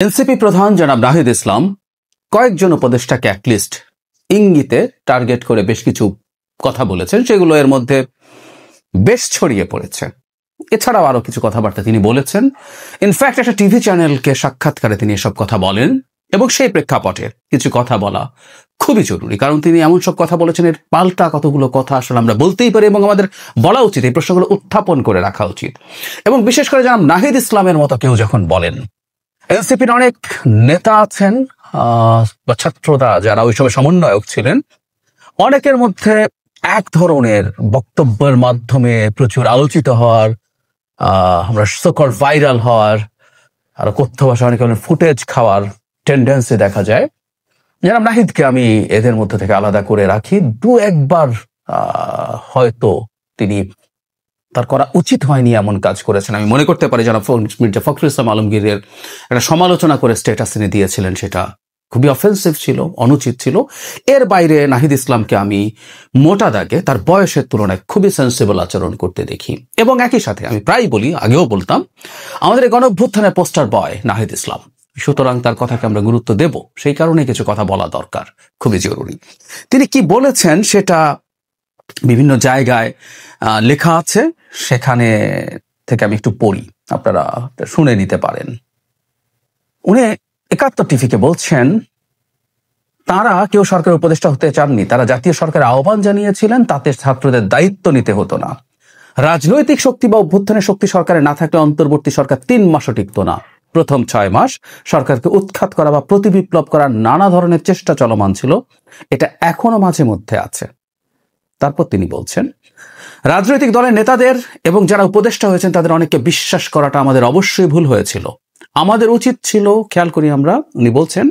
NCP প্রধান জনাব নাহিদ ইসলাম কয়েকজন উপদেষ্টাকে অ্যাটলিস্ট ইঙ্গিতে টার্গেট করে বেশ কিছু কথা বলেছেন, সেগুলো এর মধ্যে বেশ ছড়িয়ে পড়েছে। এছাড়াও আরো কিছু কথাবার্তা তিনি বলেছেন। ইনফ্যাক্ট একটা টিভি চ্যানেলকে সাক্ষাৎকারে তিনি এসব কথা বলেন এবং সেই প্রেক্ষাপটে কিছু কথা বলা খুবই জরুরি, কারণ তিনি এমন সব কথা বলেছেন এর পাল্টা কতগুলো কথা আসলে আমরা বলতেই পারি এবং আমাদের বলা উচিত, এই প্রশ্নগুলো উত্থাপন করে রাখা উচিত। এবং বিশেষ করে জনাব নাহিদ ইসলামের মতো কেউ যখন বলেন, এনসিপির অনেক নেতা আছেন বা ছাত্ররা যারা ওই সময় সমন্বয়ক ছিলেন, অনেকের মধ্যে এক ধরনের বক্তব্যের মাধ্যমে প্রচুর আলোচিত হওয়ার, আমরা সকল ভাইরাল হওয়ার, আর কথ্য ভাষা অনেক ফুটেজ খাওয়ার টেন্ডেন্সি দেখা যায়। জনাব নাহিদকে আমি এদের মধ্যে থেকে আলাদা করে রাখি। দু একবার হয়তো তিনি তার করা উচিত হয়নি এমন কাজ করেছেন। আমি মনে করতে পারি জনাব মির্জা ফখরুল ইসলাম আলমগীরের একটা সমালোচনা করে স্ট্যাটাস তিনি দিয়েছিলেন, সেটা খুবই অফেন্সিভ ছিল, অনুচিত ছিল। এর বাইরে নাহিদ ইসলামকে আমি মোটা দাগে তার বয়সের তুলনায় খুবই সেন্সিবল আচরণ করতে দেখি। এবং একই সাথে আমি প্রায় বলি, আগেও বলতাম, আমাদের এই গণঅভ্যুত্থানের পোস্টার বয় নাহিদ ইসলাম, সুতরাং তার কথাকে আমরা গুরুত্ব দেব। সেই কারণে কিছু কথা বলা দরকার, খুবই জরুরি। তিনি কি বলেছেন সেটা বিভিন্ন জায়গায় লেখা আছে, সেখানে থেকে আমি একটু পড়ি, আপনারা শুনে নিতে পারেন। উনি ৭১ টিভিকে বলছেন, তারা কেউ সরকারের উপদেষ্টা হতে চাননি, তারা জাতীয় সরকারের আহ্বান জানিয়েছিলেন, তাতে ছাত্রদের দায়িত্ব নিতে হতো না। রাজনৈতিক শক্তি বা অভ্যুত্থানের শক্তি সরকারে না থাকলে অন্তর্বর্তী সরকার ৩ মাসও টিকত না। প্রথম ৬ মাস সরকারকে উৎখাত করা বা প্রতিবিপ্লব করার নানা ধরনের চেষ্টা চলমান ছিল, এটা এখনো মাঝে মধ্যে আছে। তারপর তিনি বলছেন, রাজনৈতিক দলের নেতাদের এবং যারা উপদেষ্টা হয়েছেন তাদের অনেককে বিশ্বাস করাটা আমাদের অবশ্যই ভুল হয়েছিল। আমাদের উচিত ছিল, খেয়াল করি আমরা, উনি বলছেন,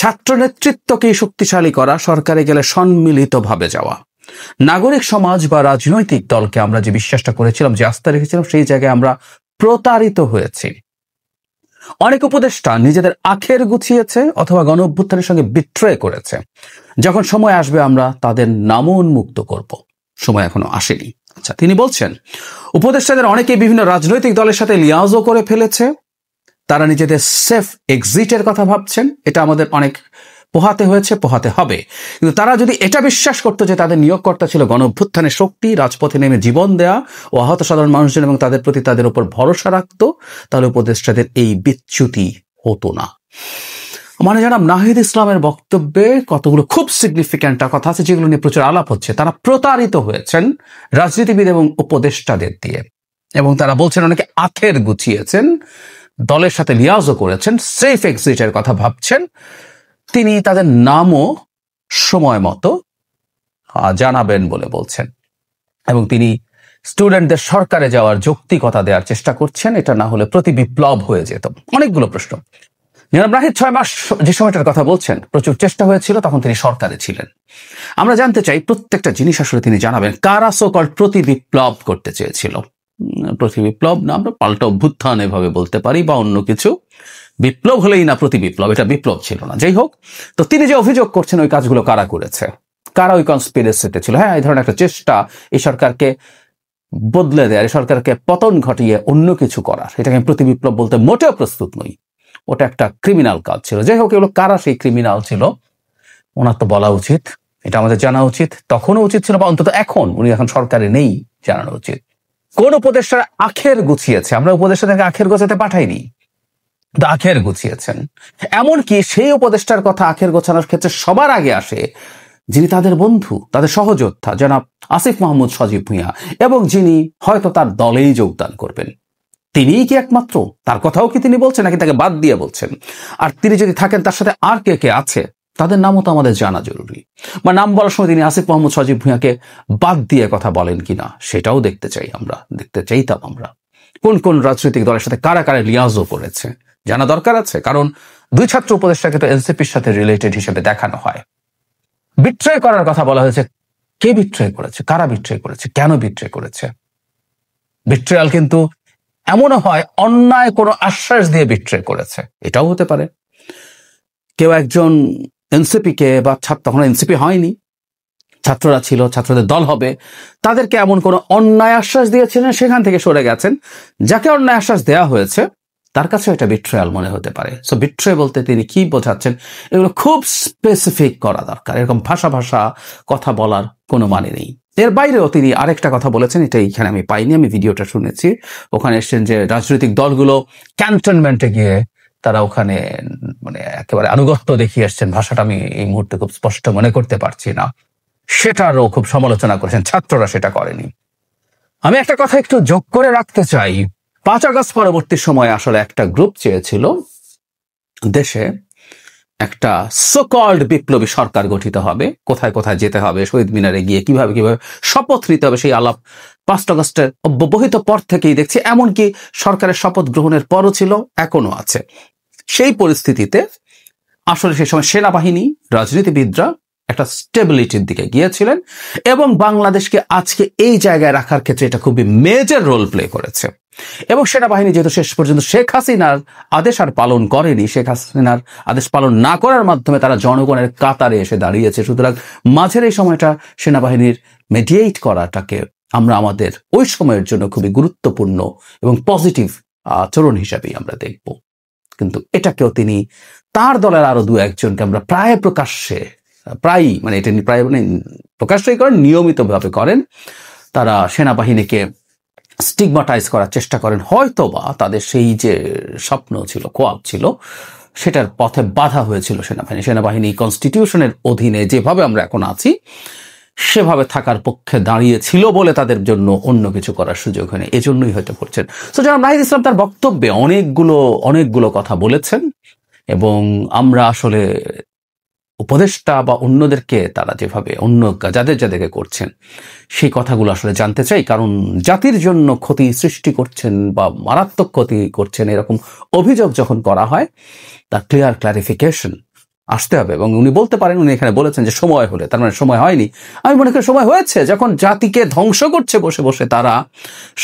ছাত্র নেতৃত্বকেই শক্তিশালী করা, সরকারে গেলে সম্মিলিতভাবে যাওয়া। নাগরিক সমাজ বা রাজনৈতিক দলকে আমরা যে বিশ্বাসটা করেছিলাম, যে আস্থা রেখেছিলাম, সেই জায়গায় আমরা প্রতারিত হয়েছি। অনেক উপদেষ্টা নিজেদের আখের গুছিয়েছে অথবা গণ অভ্যুত্থানের সঙ্গে বিট্রে করেছে। যখন সময় আসবে আমরা তাদের নামও উন্মুক্ত করব, সময় এখনো আসেনি। আচ্ছা, তিনি বলছেন, উপদেষ্টাদের অনেকে বিভিন্ন রাজনৈতিক দলের সাথে লিয়াজও করে ফেলেছে, তারা নিজেদের সেফ এক্সিটের কথা ভাবছেন। এটা আমাদের অনেক পোহাতে হয়েছে, পোহাতে হবে। কিন্তু তারা যদি এটা বিশ্বাস করতো যে তাদের নিয়োগকর্তা ছিল গণ অভ্যুত্থানের শক্তি, রাজপথে নেমে জীবন দেয়া ও আহত সাধারণ মানুষজন এবং তাদের প্রতি তাদের উপর ভরসা রাখতো, তাহলে উপদেষ্টাদের এই বিচ্যুতি হতো না। মানে জনাব নাহিদ ইসলামের বক্তব্যে কতগুলো খুব সিগনিফিক্যান্ট কথা আছে, যেগুলো নিয়ে প্রচুর আলাপ হচ্ছে। তারা প্রতারিত হয়েছেন রাজনীতিবিদ এবং উপদেষ্টাদের দিয়ে, এবং তারা বলছেন অনেকে আখের গুছিয়েছেন, দলের সাথে লিয়াজও করেছেন, সেফ এক্সিটের কথা ভাবছেন। তিনি তাদের নামও সময় মতো জানাবেন বলে বলছেন, এবং তিনি স্টুডেন্টদের সরকারে যাওয়ার যৌক্তিকতা দেওয়ার চেষ্টা করছেন, এটা না হলে প্রতি বিপ্লব হয়ে যেত। অনেকগুলো প্রশ্ন। জনাব নাহিদ ৬ মাস যে সময়টার কথা বলছেন, প্রচুর চেষ্টা হয়েছিল, তখন তিনি সরকারে ছিলেন। আমরা জানতে চাই প্রত্যেকটা জিনিস আসলে তিনি জানাবেন। কারা সোকল প্রতি বিপ্লব করতে চেয়েছিল? প্রতি বিপ্লব না, আমরা পাল্টা অভ্যুত্থান এভাবে বলতে পারি, বা অন্য কিছু। বিপ্লব হলেই না প্রতি বিপ্লব, এটা বিপ্লব ছিল না। যাই হোক, তো তিনি যে অভিযোগ করছেন ওই কাজগুলো কারা করেছে, কারা ওই কনস্পিরেসিতে ছিল। হ্যাঁ, এই ধরনের একটা চেষ্টা এই সরকারকে বদলে দেয়, এই সরকারকে পতন ঘটিয়ে অন্য কিছু করার, এটাকে আমি প্রতি বিপ্লব বলতে মোটেও প্রস্তুত নই। ওটা একটা ক্রিমিনাল কাজ ছিল। যাই হোক, এগুলো কারা সেই ক্রিমিনাল ছিল ওনার তো বলা উচিত, এটা আমাদের জানা উচিত। তখনও উচিত ছিল, বা অন্তত এখন, উনি এখন সরকারে নেই, জানানো উচিত। কোন উপদেষ্টার আখের গুছিয়েছে? আমরা উপদেষ্টাদেরকে আখের গোছাতে পাঠাইনি, আখের গুছিয়েছেন। এমনকি সেই উপদেষ্টার কথা আখের গোছানোর ক্ষেত্রে সবার আগে আসে যিনি তাদের বন্ধু, তাদের সহযোদ্ধা, জনাব আসিফ মাহমুদ সজীব ভুঁইয়া, এবং যিনি হয়তো তার দলেই যোগদান করবেন। তিনিই কি একমাত্র? তার কথাও কি তিনি বলছেন, নাকি তাকে বাদ দিয়ে বলছেন? আর তিনি যদি থাকেন, তার সাথে আর কে কে আছে, তাদের নামও তো আমাদের জানা জরুরি। বা নাম বলার সময় তিনি আসিফ মাহমুদ সজীব ভুঁইয়াকে বাদ দিয়ে কথা বলেন কিনা, সেটাও দেখতে চাই, আমরা দেখতে চাইতাম। আমরা কোন কোন রাজনৈতিক দলের সাথে কারা কারা লিয়াজও করেছে জানা দরকার আছে, কারণ 2 ছাত্র উপদেষ্টাকে তো এনসিপির সাথে রিলেটেড হিসেবে দেখানো হয়। বিট্রে করার কথা বলা হয়েছে, কে বিট্রে করেছে, কারা বিট্রে করেছে, কেন বিট্রে করেছে? বিট্রেয়াল কিন্তু এমনও হয় অন্যায় কোনো আশ্বাস দিয়ে বিট্রে করেছে, এটাও হতে পারে। কেউ একজন এনসিপিকে, বা তখন এনসিপি হয়নি, ছাত্ররা ছিল, ছাত্রদের দল হবে, তাদেরকে এমন কোনো অন্যায় আশ্বাস দিয়েছিলেন, সেখান থেকে সরে গেছেন। যাকে অন্যায় আশ্বাস দেওয়া হয়েছে তার কাছে এটা বিট্রেয়াল মনে হতে পারে। সো বিট্রে বলতে তিনি কি বোঝাচ্ছেন এগুলো খুব স্পেসিফিক করা দরকার। এরকম ভাষা কথা বলার কোনো মানে নেই। এর বাইরেও তিনি আরেকটা কথা বলেছেন, এটা এইখানে আমি পাইনি, আমি ভিডিওটা শুনেছি। ওখানে এসছেন যে রাজনৈতিক দলগুলো ক্যান্টনমেন্টে গিয়ে তারা ওখানে মানে একেবারে আনুগত্য দেখিয়ে আসছেন। ভাষাটা আমি এই মুহূর্তে খুব স্পষ্ট মনে করতে পারছি না, সেটারও খুব সমালোচনা করেছেন। ছাত্ররা সেটা করেনি। আমি একটা কথা একটু যোগ করে রাখতে চাই। 5 আগস্ট পরবর্তী সময়ে আসলে একটা গ্রুপ চেয়েছিল দেশে একটা সোকল্ড বিপ্লবী সরকার গঠিত হবে, কোথায় কোথায় যেতে হবে, শহীদ মিনারে গিয়ে কিভাবে শপথ নিতে হবে, সেই আলাপ 5 আগস্টের অব্যবহিত পর থেকেই দেখছি। এমনকি সরকারের শপথ গ্রহণের পরও ছিল, এখনো আছে। সেই পরিস্থিতিতে আসলে সেই সময় সেনাবাহিনী, রাজনীতিবিদরা একটা স্টেবিলিটির দিকে গিয়েছিলেন এবং বাংলাদেশকে আজকে এই জায়গায় রাখার ক্ষেত্রে এটা খুবই মেজর রোল প্লে করেছে। এবং সেনাবাহিনী যেহেতু শেষ পর্যন্ত শেখ হাসিনার আদেশ আর পালন করেনি, শেখ হাসিনার আদেশ পালন না করার মাধ্যমে তারা জনগণের কাতারে এসে দাঁড়িয়েছে। সুতরাং মাঝের এই সময়টা সেনাবাহিনীর মেডিয়েট করাটাকে আমরা আমাদের ওই সময়ের জন্য খুবই গুরুত্বপূর্ণ এবং পজিটিভ আচরণ হিসাবেই আমরা দেখব। কিন্তু এটাকেও তিনি তার দলের আরো 2-1জনকে আমরা প্রকাশ্যই করেন, নিয়মিতভাবে করেন। তারা সেনাবাহিনীকে স্টিগমাটাইজ করার চেষ্টা করেন। হয়তোবা তাদের সেই যে স্বপ্ন ছিল, কোয়াব ছিল, সেটার পথে বাধা হয়েছিল সেনাবাহিনী কনস্টিটিউশনের অধীনে যেভাবে আমরা এখন আছি সেভাবে থাকার পক্ষে দাঁড়িয়েছিল বলে তাদের জন্য অন্য কিছু করার সুযোগ হয়নি, এজন্যই হয়তো করছেন। তো জনাব নাহিদ ইসলাম তার বক্তব্যে অনেকগুলো কথা বলেছেন এবং আমরা আসলে উপদেষ্টা বা অন্যদেরকে তারা যেভাবে যাদেরকে করছেন সেই কথাগুলো আসলে জানতে চাই। কারণ জাতির জন্য ক্ষতি সৃষ্টি করছেন বা মারাত্মক ক্ষতি করছেন এরকম অভিযোগ যখন করা হয়, তার ক্লিয়ার ক্লারিফিকেশন আসতে হবে। এবং উনি বলতে পারেন, উনি এখানে বলেছেন যে সময় হলে, তার মানে সময় হয়নি। আমি মনে করি সময় হয়েছে। যখন জাতিকে ধ্বংস করছে বসে বসে তারা,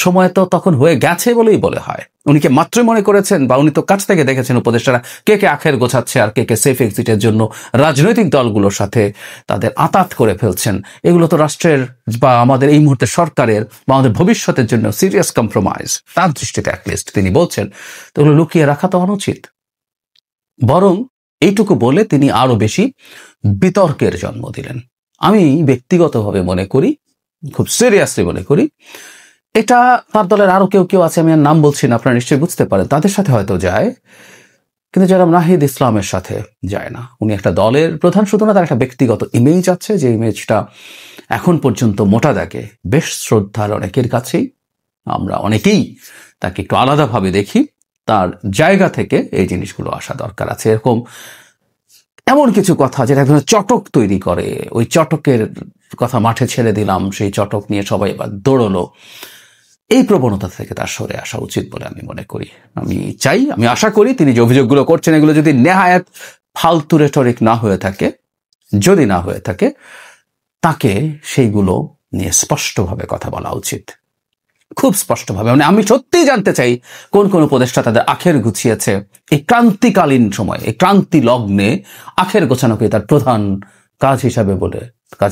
সময় তো তখন হয়ে গেছে বলেই বলে হয়। উনি কে মাত্রই মনে করেছেন, বা উনি তো কাছ থেকে দেখেছেন উপদেষ্টারা কে আখের গোছাচ্ছে আর কে সেফ এক্সিটের জন্য রাজনৈতিক দলগুলোর সাথে তাদের আঁতাত করে ফেলছেন। এগুলো তো রাষ্ট্রের বা আমাদের এই মুহূর্তে সরকারের বা আমাদের ভবিষ্যতের জন্য সিরিয়াস কম্প্রোমাইজ, তার দৃষ্টিতে অ্যাটলিস্ট তিনি বলছেন। তো এগুলো লুকিয়ে রাখা তো অনুচিত। বরং এইটুকু বলে তিনি আরো বেশি বিতর্কের জন্ম দিলেন। আমি ব্যক্তিগতভাবে মনে করি, খুব সিরিয়াসলি মনে করি, এটা তার দলের আরো কেউ আছে, আমি আর নাম বলছি না, আপনারা নিশ্চয়ই বুঝতে পারেন, তাদের সাথে হয়তো যায়, কিন্তু যারা নাহিদ ইসলামের সাথে যায় না। উনি একটা দলের প্রধান, শুধু না, তার একটা ব্যক্তিগত ইমেজ আছে, যে ইমেজটা এখন পর্যন্ত মোটা দাগে বেশ শ্রদ্ধার অনেকের কাছেই। আমরা অনেকেই তাকে একটু আলাদাভাবে দেখি। তার জায়গা থেকে এই জিনিসগুলো আসা দরকার আছে। এমন কিছু কথা যেটা এক ধরনের চটক তৈরি করে, ওই চটকের কথা মাঠে ছেড়ে দিলাম, সেই চটক নিয়ে সবাই এবার দৌড়লো, এই প্রবণতা থেকে তার সরে আসা উচিত বলে আমি মনে করি। আমি আশা করি তিনি যে অভিযোগগুলো করছেন এগুলো যদি নেহায়াত ফালতু রেটরিক না হয়ে থাকে, তাকে সেইগুলো নিয়ে স্পষ্টভাবে কথা বলা উচিত, খুব স্পষ্টভাবে। মানে আমি সত্যিই জানতে চাই কোন উপদেষ্টা তাদের আখের গুছিয়েছে এই ক্রান্তিকালীন সময়, এই ক্রান্তি লগ্নে আখের গোছানোকে তার প্রধান কাজ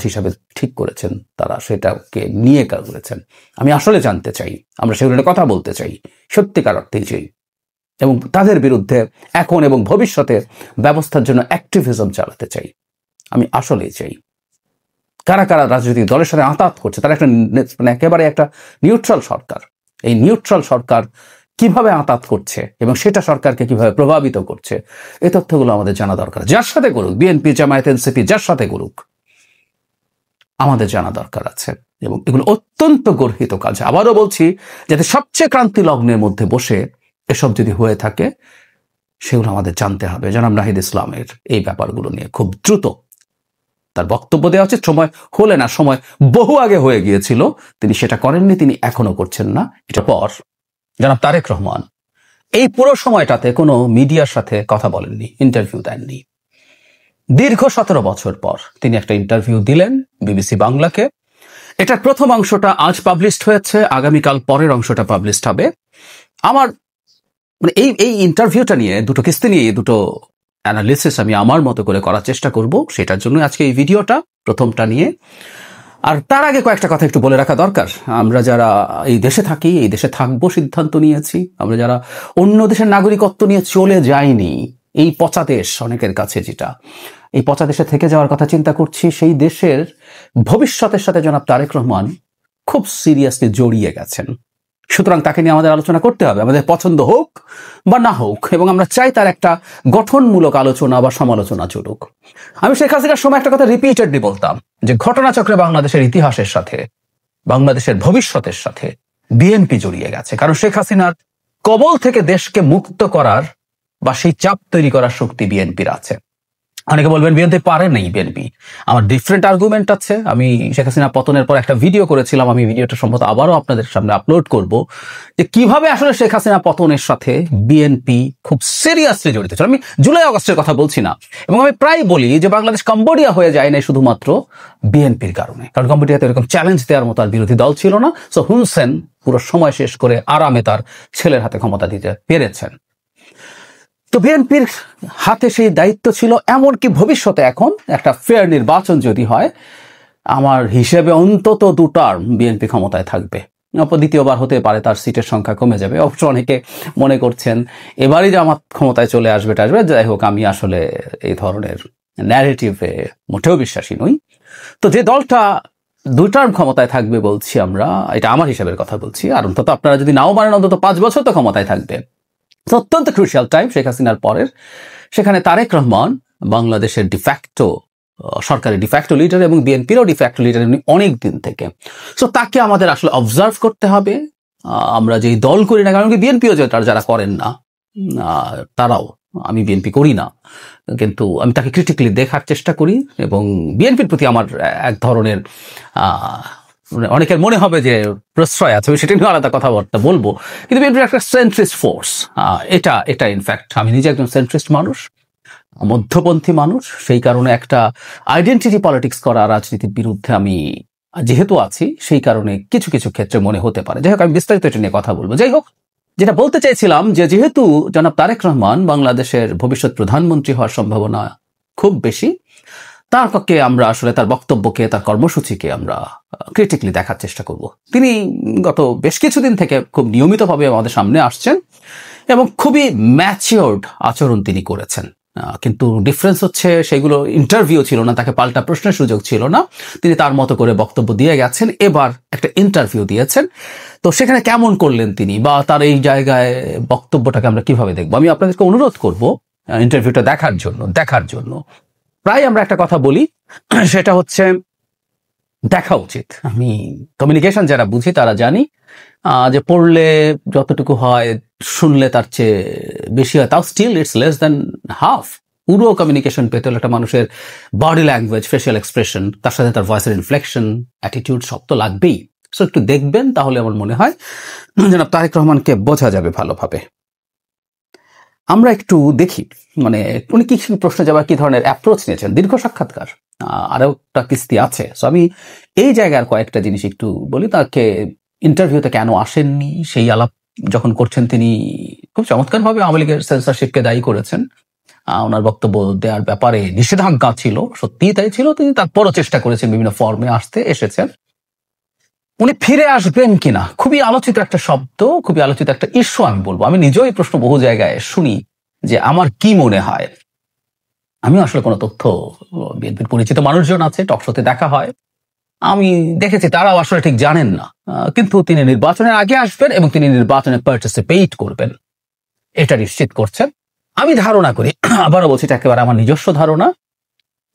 হিসাবে ঠিক করেছেন, তারা সেটাকে নিয়ে করেছেন। আমি আসলে জানতে চাই, আমরা সেগুলো নিয়ে কথা বলতে চাই, সত্যিকার অর্থেই চাই, এবং তাদের বিরুদ্ধে এখন এবং ভবিষ্যতে ব্যবস্থার জন্য অ্যাক্টিভিজম চালাতে চাই। আমি আসলেই চাই। কারা রাজনৈতিক দলের সাথে আঁতাত করছে, তারা একেবারে একটা নিউট্রাল সরকার, এই নিউট্রাল সরকার কিভাবে আঁতাত করছে এবং সেটা সরকারকে কিভাবে প্রভাবিত করছে, এই তথ্যগুলো আমাদের জানা দরকার। যার সাথে করুক, বিএনপি, জামায়াত, এনসিপি, যার সাথে করুক, আমাদের জানা দরকার আছে। এবং এগুলো অত্যন্ত গর্হিত কাজ। আবারও বলছি, যাতে সবচেয়ে ক্রান্তি লগ্নের মধ্যে বসে এসব যদি হয়ে থাকে, সেগুলো আমাদের জানতে হবে। জনাব নাহিদ ইসলামের এই ব্যাপারগুলো নিয়ে খুব দ্রুত তার বক্তব্য দেওয়া উচিত। সময় হলে না, সময় বহু আগে হয়ে গিয়েছিল, তিনি সেটা করেননি, তিনি এখনো করছেন না। এটা পর জনাব তারেক রহমান এই পুরো সময়টাতে কোনো মিডিয়ার সাথে কথা বলেননি, ইন্টারভিউ দেননি। দীর্ঘ 17 বছর পর তিনি একটা ইন্টারভিউ দিলেন বিবিসি বাংলাকে। এটার প্রথম অংশটা আজ পাবলিশড হয়েছে, আগামীকাল পরের অংশটা পাবলিশড হবে। আমার মানে এই ইন্টারভিউটা নিয়ে, দুটো কিস্তি নিয়ে দুটো অ্যানালিসিস আমি আমার মতো করে করার চেষ্টা করব। সেটার জন্য আজকে এই ভিডিওটা, প্রথমটা নিয়ে। আর তার আগে কয়েকটা কথা একটু বলে রাখা দরকার। আমরা যারা এই দেশে থাকি, এই দেশে থাকবো সিদ্ধান্ত নিয়েছি, আমরা যারা অন্য দেশের নাগরিকত্ব নিয়ে চলে যাইনি, এই পচা দেশ অনেকের কাছে, যেটা এই পচা দেশে থেকে যাওয়ার কথা চিন্তা করছি, সেই দেশের ভবিষ্যতের সাথে জনাব তারেক রহমান খুব সিরিয়াসলি জড়িয়ে গেছেন। সুতরাং তাকে নিয়ে আমাদের আলোচনা করতে হবে, আমাদের পছন্দ হোক বা না হোক, এবং আমরা চাই তার একটা গঠনমূলক আলোচনা বা সমালোচনা চলুক। আমি শেখ হাসিনার সময় একটা কথা রিপিটেডলি বলতাম যে ঘটনাচক্রে বাংলাদেশের ইতিহাসের সাথে, বাংলাদেশের ভবিষ্যতের সাথে বিএনপি জড়িয়ে গেছে। কারণ শেখ হাসিনার কবল থেকে দেশকে মুক্ত করার বা সেই চাপ তৈরি করার শক্তি বিএনপির আছে। অনেকে বলবেন বিএনপি পারে নাই। বিএনপি, আমার ডিফারেন্ট আর্গুমেন্ট আছে। আমি শেখ হাসিনা পতনের পর একটা ভিডিও করেছিলাম, আমি ভিডিওটা সম্ভবত আবারও আপনাদের সামনে আপলোড করব, যে কিভাবে আসলে শেখ হাসিনা পতনের সাথে বিএনপি খুব সিরিয়াসলি জড়িত ছিল। আমি জুলাই আগস্টের কথা বলছি না, এবং আমি প্রায় বলি যে বাংলাদেশ কম্বোডিয়া হয়ে যায় না শুধুমাত্র বিএনপির কারণে, কারণ কম্বোডিয়াতে এরকম চ্যালেঞ্জ দেওয়ার মতো আর বিরোধী দল ছিল না। সো হুন সেন পুরো সময় শেষ করে আরামে তার ছেলের হাতে ক্ষমতা দিতে পেরেছেন। তো বিএনপির হাতে সেই দায়িত্ব ছিল, এমনকি ভবিষ্যতে এখন একটা ফেয়ার নির্বাচন যদি হয়, আমার হিসেবে অন্তত 2 টার্ম বিএনপি ক্ষমতায় থাকবে। দ্বিতীয়বার হতে পারে, তার সিটের সংখ্যা কমে যাবে। অবশ্য অনেকে মনে করছেন এবারই জামাত ক্ষমতায় চলে আসবে। যাই হোক, আমি আসলে এই ধরনের ন্যারেটিভে মোটেও বিশ্বাসী নই। তো যে দলটা 2 টার্ম ক্ষমতায় থাকবে বলছি আমরা, এটা আমার হিসাবের কথা বলছি, আর অন্তত আপনারা যদি নাও মানেন অন্তত 5 বছর তো ক্ষমতায় থাকবে। অত্যন্ত ক্রুশিয়াল টাইম শেখ হাসিনার পরের। সেখানে তারেক রহমান বাংলাদেশের ডিফ্যাক্টো সরকারের ডিফ্যাক্টো লিডার এবং বিএনপিরও ডিফ্যাক্টো লিডার অনেক দিন থেকে। সো তাকে আমাদের আসলে অবজার্ভ করতে হবে। আমরা যেই দল করি না, কারণ কি বিএনপিও যারা করেন না তারাও, আমি বিএনপি করি না, কিন্তু আমি তাকে ক্রিটিক্যালি দেখার চেষ্টা করি, এবং বিএনপির প্রতি আমার এক ধরনের অনেকের মনে হবে যে প্রশ্রয় আছে, সেটা নিয়ে আলাদা কথাবার্তা বলবো, কিন্তু বিএনপির একটা সেন্ট্রিস্ট ফোর্স। এটা ইনফ্যাক্ট আমি নিজে একজন সেন্ট্রিস্ট মানুষ, মধ্যপন্থী মানুষ। সেই কারণে একটা আইডেন্টিটি পলিটিক্স করা রাজনীতির বিরুদ্ধে আমি যেহেতু আছি, সেই কারণে কিছু কিছু ক্ষেত্রে মনে হতে পারে। যাই হোক, আমি বিস্তারিত এটা নিয়ে কথা বলবো। যাই হোক, যেটা বলতে চাইছিলাম যে যেহেতু জনাব তারেক রহমান বাংলাদেশের ভবিষ্যৎ প্রধানমন্ত্রী হওয়ার সম্ভাবনা খুব বেশি, তার পক্ষে আমরা আসলে তার বক্তব্যকে, তার কর্মসূচিকে আমরা ক্রিটিক্যালি দেখার চেষ্টা করব। তিনি গত বেশ কিছুদিন থেকে খুব নিয়মিতভাবে আমাদের সামনে আসছেন এবং খুবই ম্যাচিওর্ড আচরণ তিনি করেছেন। কিন্তু ডিফারেন্স হচ্ছে সেগুলো ইন্টারভিউ ছিল না, তাকে পাল্টা প্রশ্নের সুযোগ ছিল না, তিনি তার মতো করে বক্তব্য দিয়ে গেছেন। এবার একটা ইন্টারভিউ দিয়েছেন, তো সেখানে কেমন করলেন তিনি, বা তার এই জায়গায় বক্তব্যটাকে আমরা কিভাবে দেখবো, আমি আপনাদেরকে অনুরোধ করব ইন্টারভিউটা দেখার জন্য। প্রায় আমরা একটা কথা বলি, সেটা হচ্ছে দেখা উচিত। আমি কমিউনিকেশন যারা বুঝি তারা জানি যে পড়লে যতটুকু হয়, শুনলে তার চেয়ে বেশি হয়, তাও still it's less than half. পুরো কমিউনিকেশন পেতে হলে একটা মানুষের বডি ল্যাঙ্গুয়েজ, ফেশিয়াল এক্সপ্রেশন, তার সাথে তার ভয়েসের ইনফ্লেকশন, অ্যাটিটিউড সব তো লাগবেই। সো একটু দেখবেন, তাহলে আমার মনে হয় জনাব তারেক রহমানকে বোঝা যাবে ভালোভাবে। আমরা একটু দেখি মানে উনি কি প্রশ্ন জবাব, কি ধরনের অ্যাপ্রোচ নিয়েছেন। দীর্ঘ সাক্ষাৎকার, আরও একটা কিস্তি আছে। সো আমি এই জায়গার কয়েকটা জিনিস একটু বলি। তাকে ইন্টারভিউতে কেন আসেননি সেই আলাপ যখন করছেন, তিনি খুব চমৎকারভাবে আওয়ামী লীগের সেন্সরশিপকে দায়ী করেছেন। ওনার বক্তব্য দেওয়ার ব্যাপারে নিষেধাজ্ঞা ছিল, সত্যিই তাই ছিল। তিনি তারপরও চেষ্টা করেছেন, বিভিন্ন ফর্মে এসেছেন। উনি ফিরে আসবেন কিনা খুবই আলোচিত একটা শব্দ, খুবই আলোচিত একটা ইস্যু আমি বলবো। আমি নিজেও এই প্রশ্ন বহু জায়গায় শুনি যে আমার কি মনে হয়। আমি আসলে কোনো তথ্য, বিএনপির পরিচিত মানুষজন আছে, টকশোতে দেখা হয়, আমি দেখেছি তারাও আসলে ঠিক জানেন না। কিন্তু তিনি নির্বাচনের আগে আসবেন এবং তিনি নির্বাচনে পার্টিসিপেট করবেন, এটা নিশ্চিত করছেন। আমি ধারণা করি, আবারও বলছি, এটা একেবারে আমার নিজস্ব ধারণা,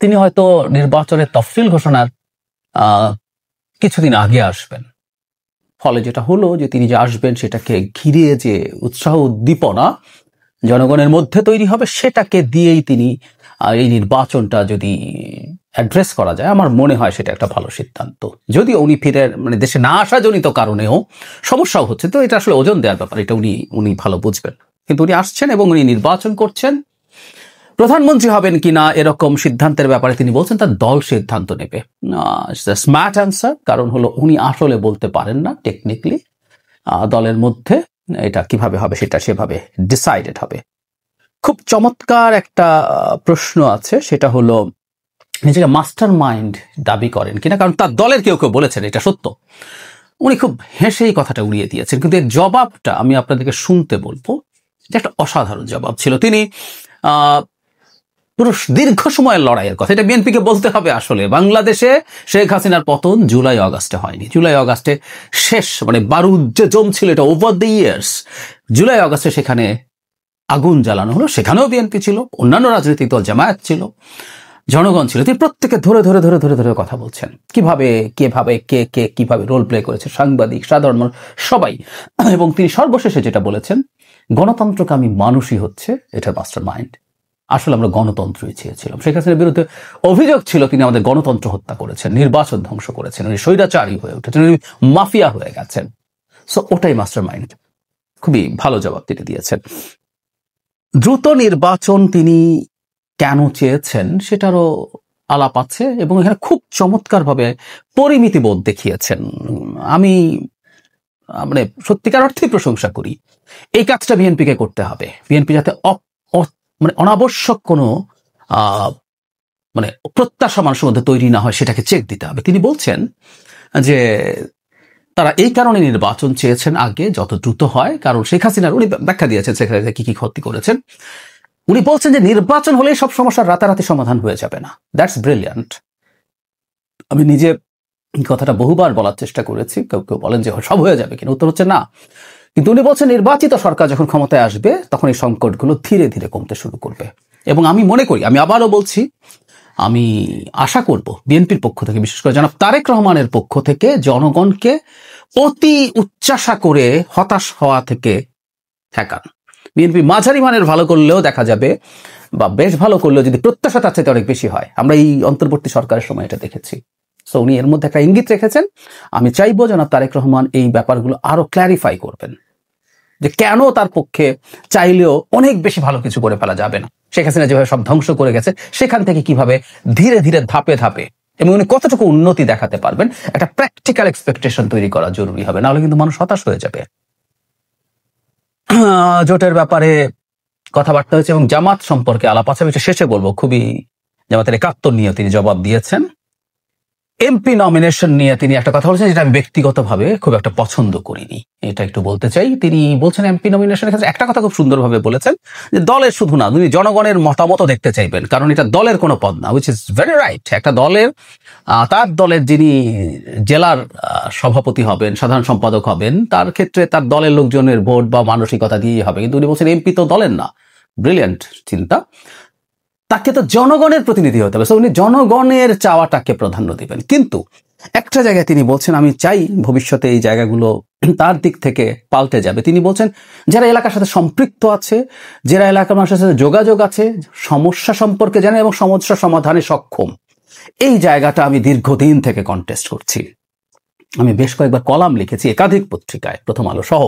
তিনি হয়তো নির্বাচনের তফসিল ঘোষণার কিছুদিন আগে আসবেন। ফলে যেটা হলো যে তিনি যে আসবেন, সেটাকে ঘিরে যে উৎসাহ উদ্দীপনা জনগণের মধ্যে তৈরি হবে, সেটাকে দিয়েই তিনি এই নির্বাচনটা যদি অ্যাড্রেস করা যায়, আমার মনে হয় সেটা একটা ভালো সিদ্ধান্ত। যদিও উনি ফিরে দেশে না আসা জনিত কারণেও সমস্যাও হচ্ছে, তো এটা আসলে ওজন দেওয়ার ব্যাপার, এটা উনি ভালো বুঝবেন। কিন্তু উনি আসছেন এবং উনি নির্বাচন করছেন। প্রধানমন্ত্রী হবেন কিনা এরকম সিদ্ধান্তের ব্যাপারে তিনি বলছেন তার দল সিদ্ধান্ত নেবে। স্মার্ট অ্যান্সার, কারণ হলো উনি আসলে বলতে পারেন না টেকনিক্যালি। দলের মধ্যে এটা কিভাবে হবে সেটা সেভাবে ডিসাইডেড হবে। খুব চমৎকার একটা প্রশ্ন আছে, সেটা হলো নিজেকে মাস্টার মাইন্ড দাবি করেন কিনা, কারণ তার দলের কেউ কেউ বলেছেন এটা সত্য। উনি খুব হেসেই কথাটা উড়িয়ে দিয়েছেন, কিন্তু এর জবাবটা আমি আপনাদেরকে শুনতে বলবো। এটা একটা অসাধারণ জবাব ছিল। তিনি পুরো দীর্ঘ সময়ের লড়াইয়ের কথা, এটা বিএনপিকে বলতে হবে। আসলে বাংলাদেশে শেখ হাসিনার পতন জুলাই অগাস্টে হয়নি, জুলাই অগাস্টে শেষ, মানে বারুদ যে জমছিল এটা ওভার দ্য ইয়ার্স, জুলাই অগাস্টে সেখানে আগুন জ্বালানো হলো। সেখানেও বিএনপি ছিল, অন্যান্য রাজনৈতিক দল, জামায়াত ছিল, জনগণ ছিল। তিনি প্রত্যেকে ধরে ধরে ধরে ধরে ধরে কথা বলছেন, কিভাবে কে কে কিভাবে রোল প্লে করেছে, সাংবাদিক, সাধারণ মানুষ, সবাই। এবং তিনি সর্বশেষে যেটা বলেছেন, গণতন্ত্রকামী মানুষই হচ্ছে এটার মাস্টার মাইন্ড। আসলে আমরা গণতন্ত্রই চেয়েছিলাম। শেখ হাসিনার বিরুদ্ধে অভিযোগ ছিল তিনি আমাদের গণতন্ত্র হত্যা করেছেন, নির্বাচন ধ্বংস করেছেন, উনি স্বৈরাচারী হয়ে উঠেছেন, উনি মাফিয়া হয়ে গেছেন। সো ওটাই মাস্টার মাইন্ড। খুবই ভালো জবাব তিনি দিয়েছেন। দ্রুত নির্বাচন তিনি কেন চেয়েছেন সেটারও আলাপ আছে, এবং এখানে খুব চমৎকারভাবে পরিমিতি বোধ দেখিয়েছেন। আমি মানে সত্যিকার অর্থেই প্রশংসা করি। এই কাজটা বিএনপিকে করতে হবে। বিএনপি যাতে মানে অনাবশ্যক কোনো মানে প্রত্যাশা মানুষের মধ্যে তৈরি না হয়, সেটাকে চেক দিতে হবে। তিনি বলছেন যে তারা এই কারণে নির্বাচন চেয়েছেন আগে, যত দ্রুত হয়। কারণ শেখ হাসিনার, উনি ব্যাখ্যা দিয়েছেন শেখ হাসিনা কি কি ক্ষতি করেছেন। উনি বলছেন যে নির্বাচন হলেই সব সমস্যার রাতারাতি সমাধান হয়ে যাবে না। That's brilliant. আমি নিজে কথাটা বহুবার বলার চেষ্টা করেছি। কেউ কেউ বলেন যে সব হয়ে যাবে, কিন্তু উত্তর হচ্ছে না। কিন্তু উনি বলছেন নির্বাচিত সরকার যখন ক্ষমতায় আসবে তখন এই সংকটগুলো ধীরে ধীরে কমতে শুরু করবে। এবং আমি মনে করি, আমি আবারও বলছি, আমি আশা করব বিএনপির পক্ষ থেকে, বিশেষ করে জনাব তারেক রহমানের পক্ষ থেকে, জনগণকে অতি উচ্চাসা করে হতাশ হওয়া থেকে ঠেকান। বিএনপি মাঝারি মানের ভালো করলেও দেখা যাবে, বা বেশ ভালো করলেও যদি প্রত্যাশা তার চাইতে অনেক বেশি হয়। আমরা এই অন্তর্বর্তী সরকারের সময় এটা দেখেছি। সো উনি এর মধ্যে একটা ইঙ্গিত রেখেছেন। আমি চাইবো জনাব তারেক রহমান এই ব্যাপারগুলো আরো ক্ল্যারিফাই করবেন, যে কেন তার পক্ষে চাইলেও অনেক বেশি ভালো কিছু করে ফেলা যাবে না। শেখ হাসিনা যেভাবে সব ধ্বংস করে গেছে, সেখান থেকে কিভাবে ধীরে ধীরে ধাপে ধাপে, এবং উনি কতটুকু উন্নতি দেখাতে পারবেন, একটা প্র্যাকটিক্যাল এক্সপেকটেশন তৈরি করা জরুরি হবে, নাহলে কিন্তু মানুষ হতাশ হয়ে যাবে। জোটের ব্যাপারে কথাবার্তা হয়েছে এবং জামাত সম্পর্কে আলাপ আছে। আমি শেষে বলবো, খুবই জামাতের একাত্তর নিয়ে তিনি জবাব দিয়েছেন। এমপি নমিনেশন নিয়ে তিনি একটা কথা বলেছেন, যেটা আমি ব্যক্তিগতভাবে খুব একটা পছন্দ করিনি, এটা একটু বলতে চাই। তিনি বলছেন এমপি নমিনেশনের ক্ষেত্রে একটা কথা খুব সুন্দরভাবে বলেছেন, যে দলের শুধু না, তিনি জনগণের মতামতও দেখতে চাইবেন, কারণ এটা দলের কোনো পদ না, উইচ ইজ ভেরি রাইট। একটা দলের, তার দলের যিনি জেলার সভাপতি হবেন, সাধারণ সম্পাদক হবেন, তার ক্ষেত্রে তার দলের লোকজনের ভোট বা মানসিকতা দিয়েই হবে। কিন্তু উনি বলছেন এমপি তো দলের না। ব্রিলিয়ান্ট চিন্তা। তাকে তো জনগণের প্রতিনিধি হতে হবে, উনি জনগণের চাওয়াটাকে প্রাধান্য দিবেন। কিন্তু একটা জায়গায় তিনি বলছেন, আমি চাই ভবিষ্যতে এই জায়গাগুলো তার দিক থেকে পাল্টে যাবে। তিনি বলছেন যারা এলাকার সাথে সম্পৃক্ত আছে, যারা এলাকার মানুষের সাথে যোগাযোগ আছে, সমস্যা সম্পর্কে জানে এবং সমস্যা সমাধানে সক্ষম, এই জায়গাটা আমি দীর্ঘদিন থেকে কন্টেস্ট করছি। আমি বেশ কয়েকবার কলাম লিখেছি একাধিক পত্রিকায়, প্রথম আলো সহ,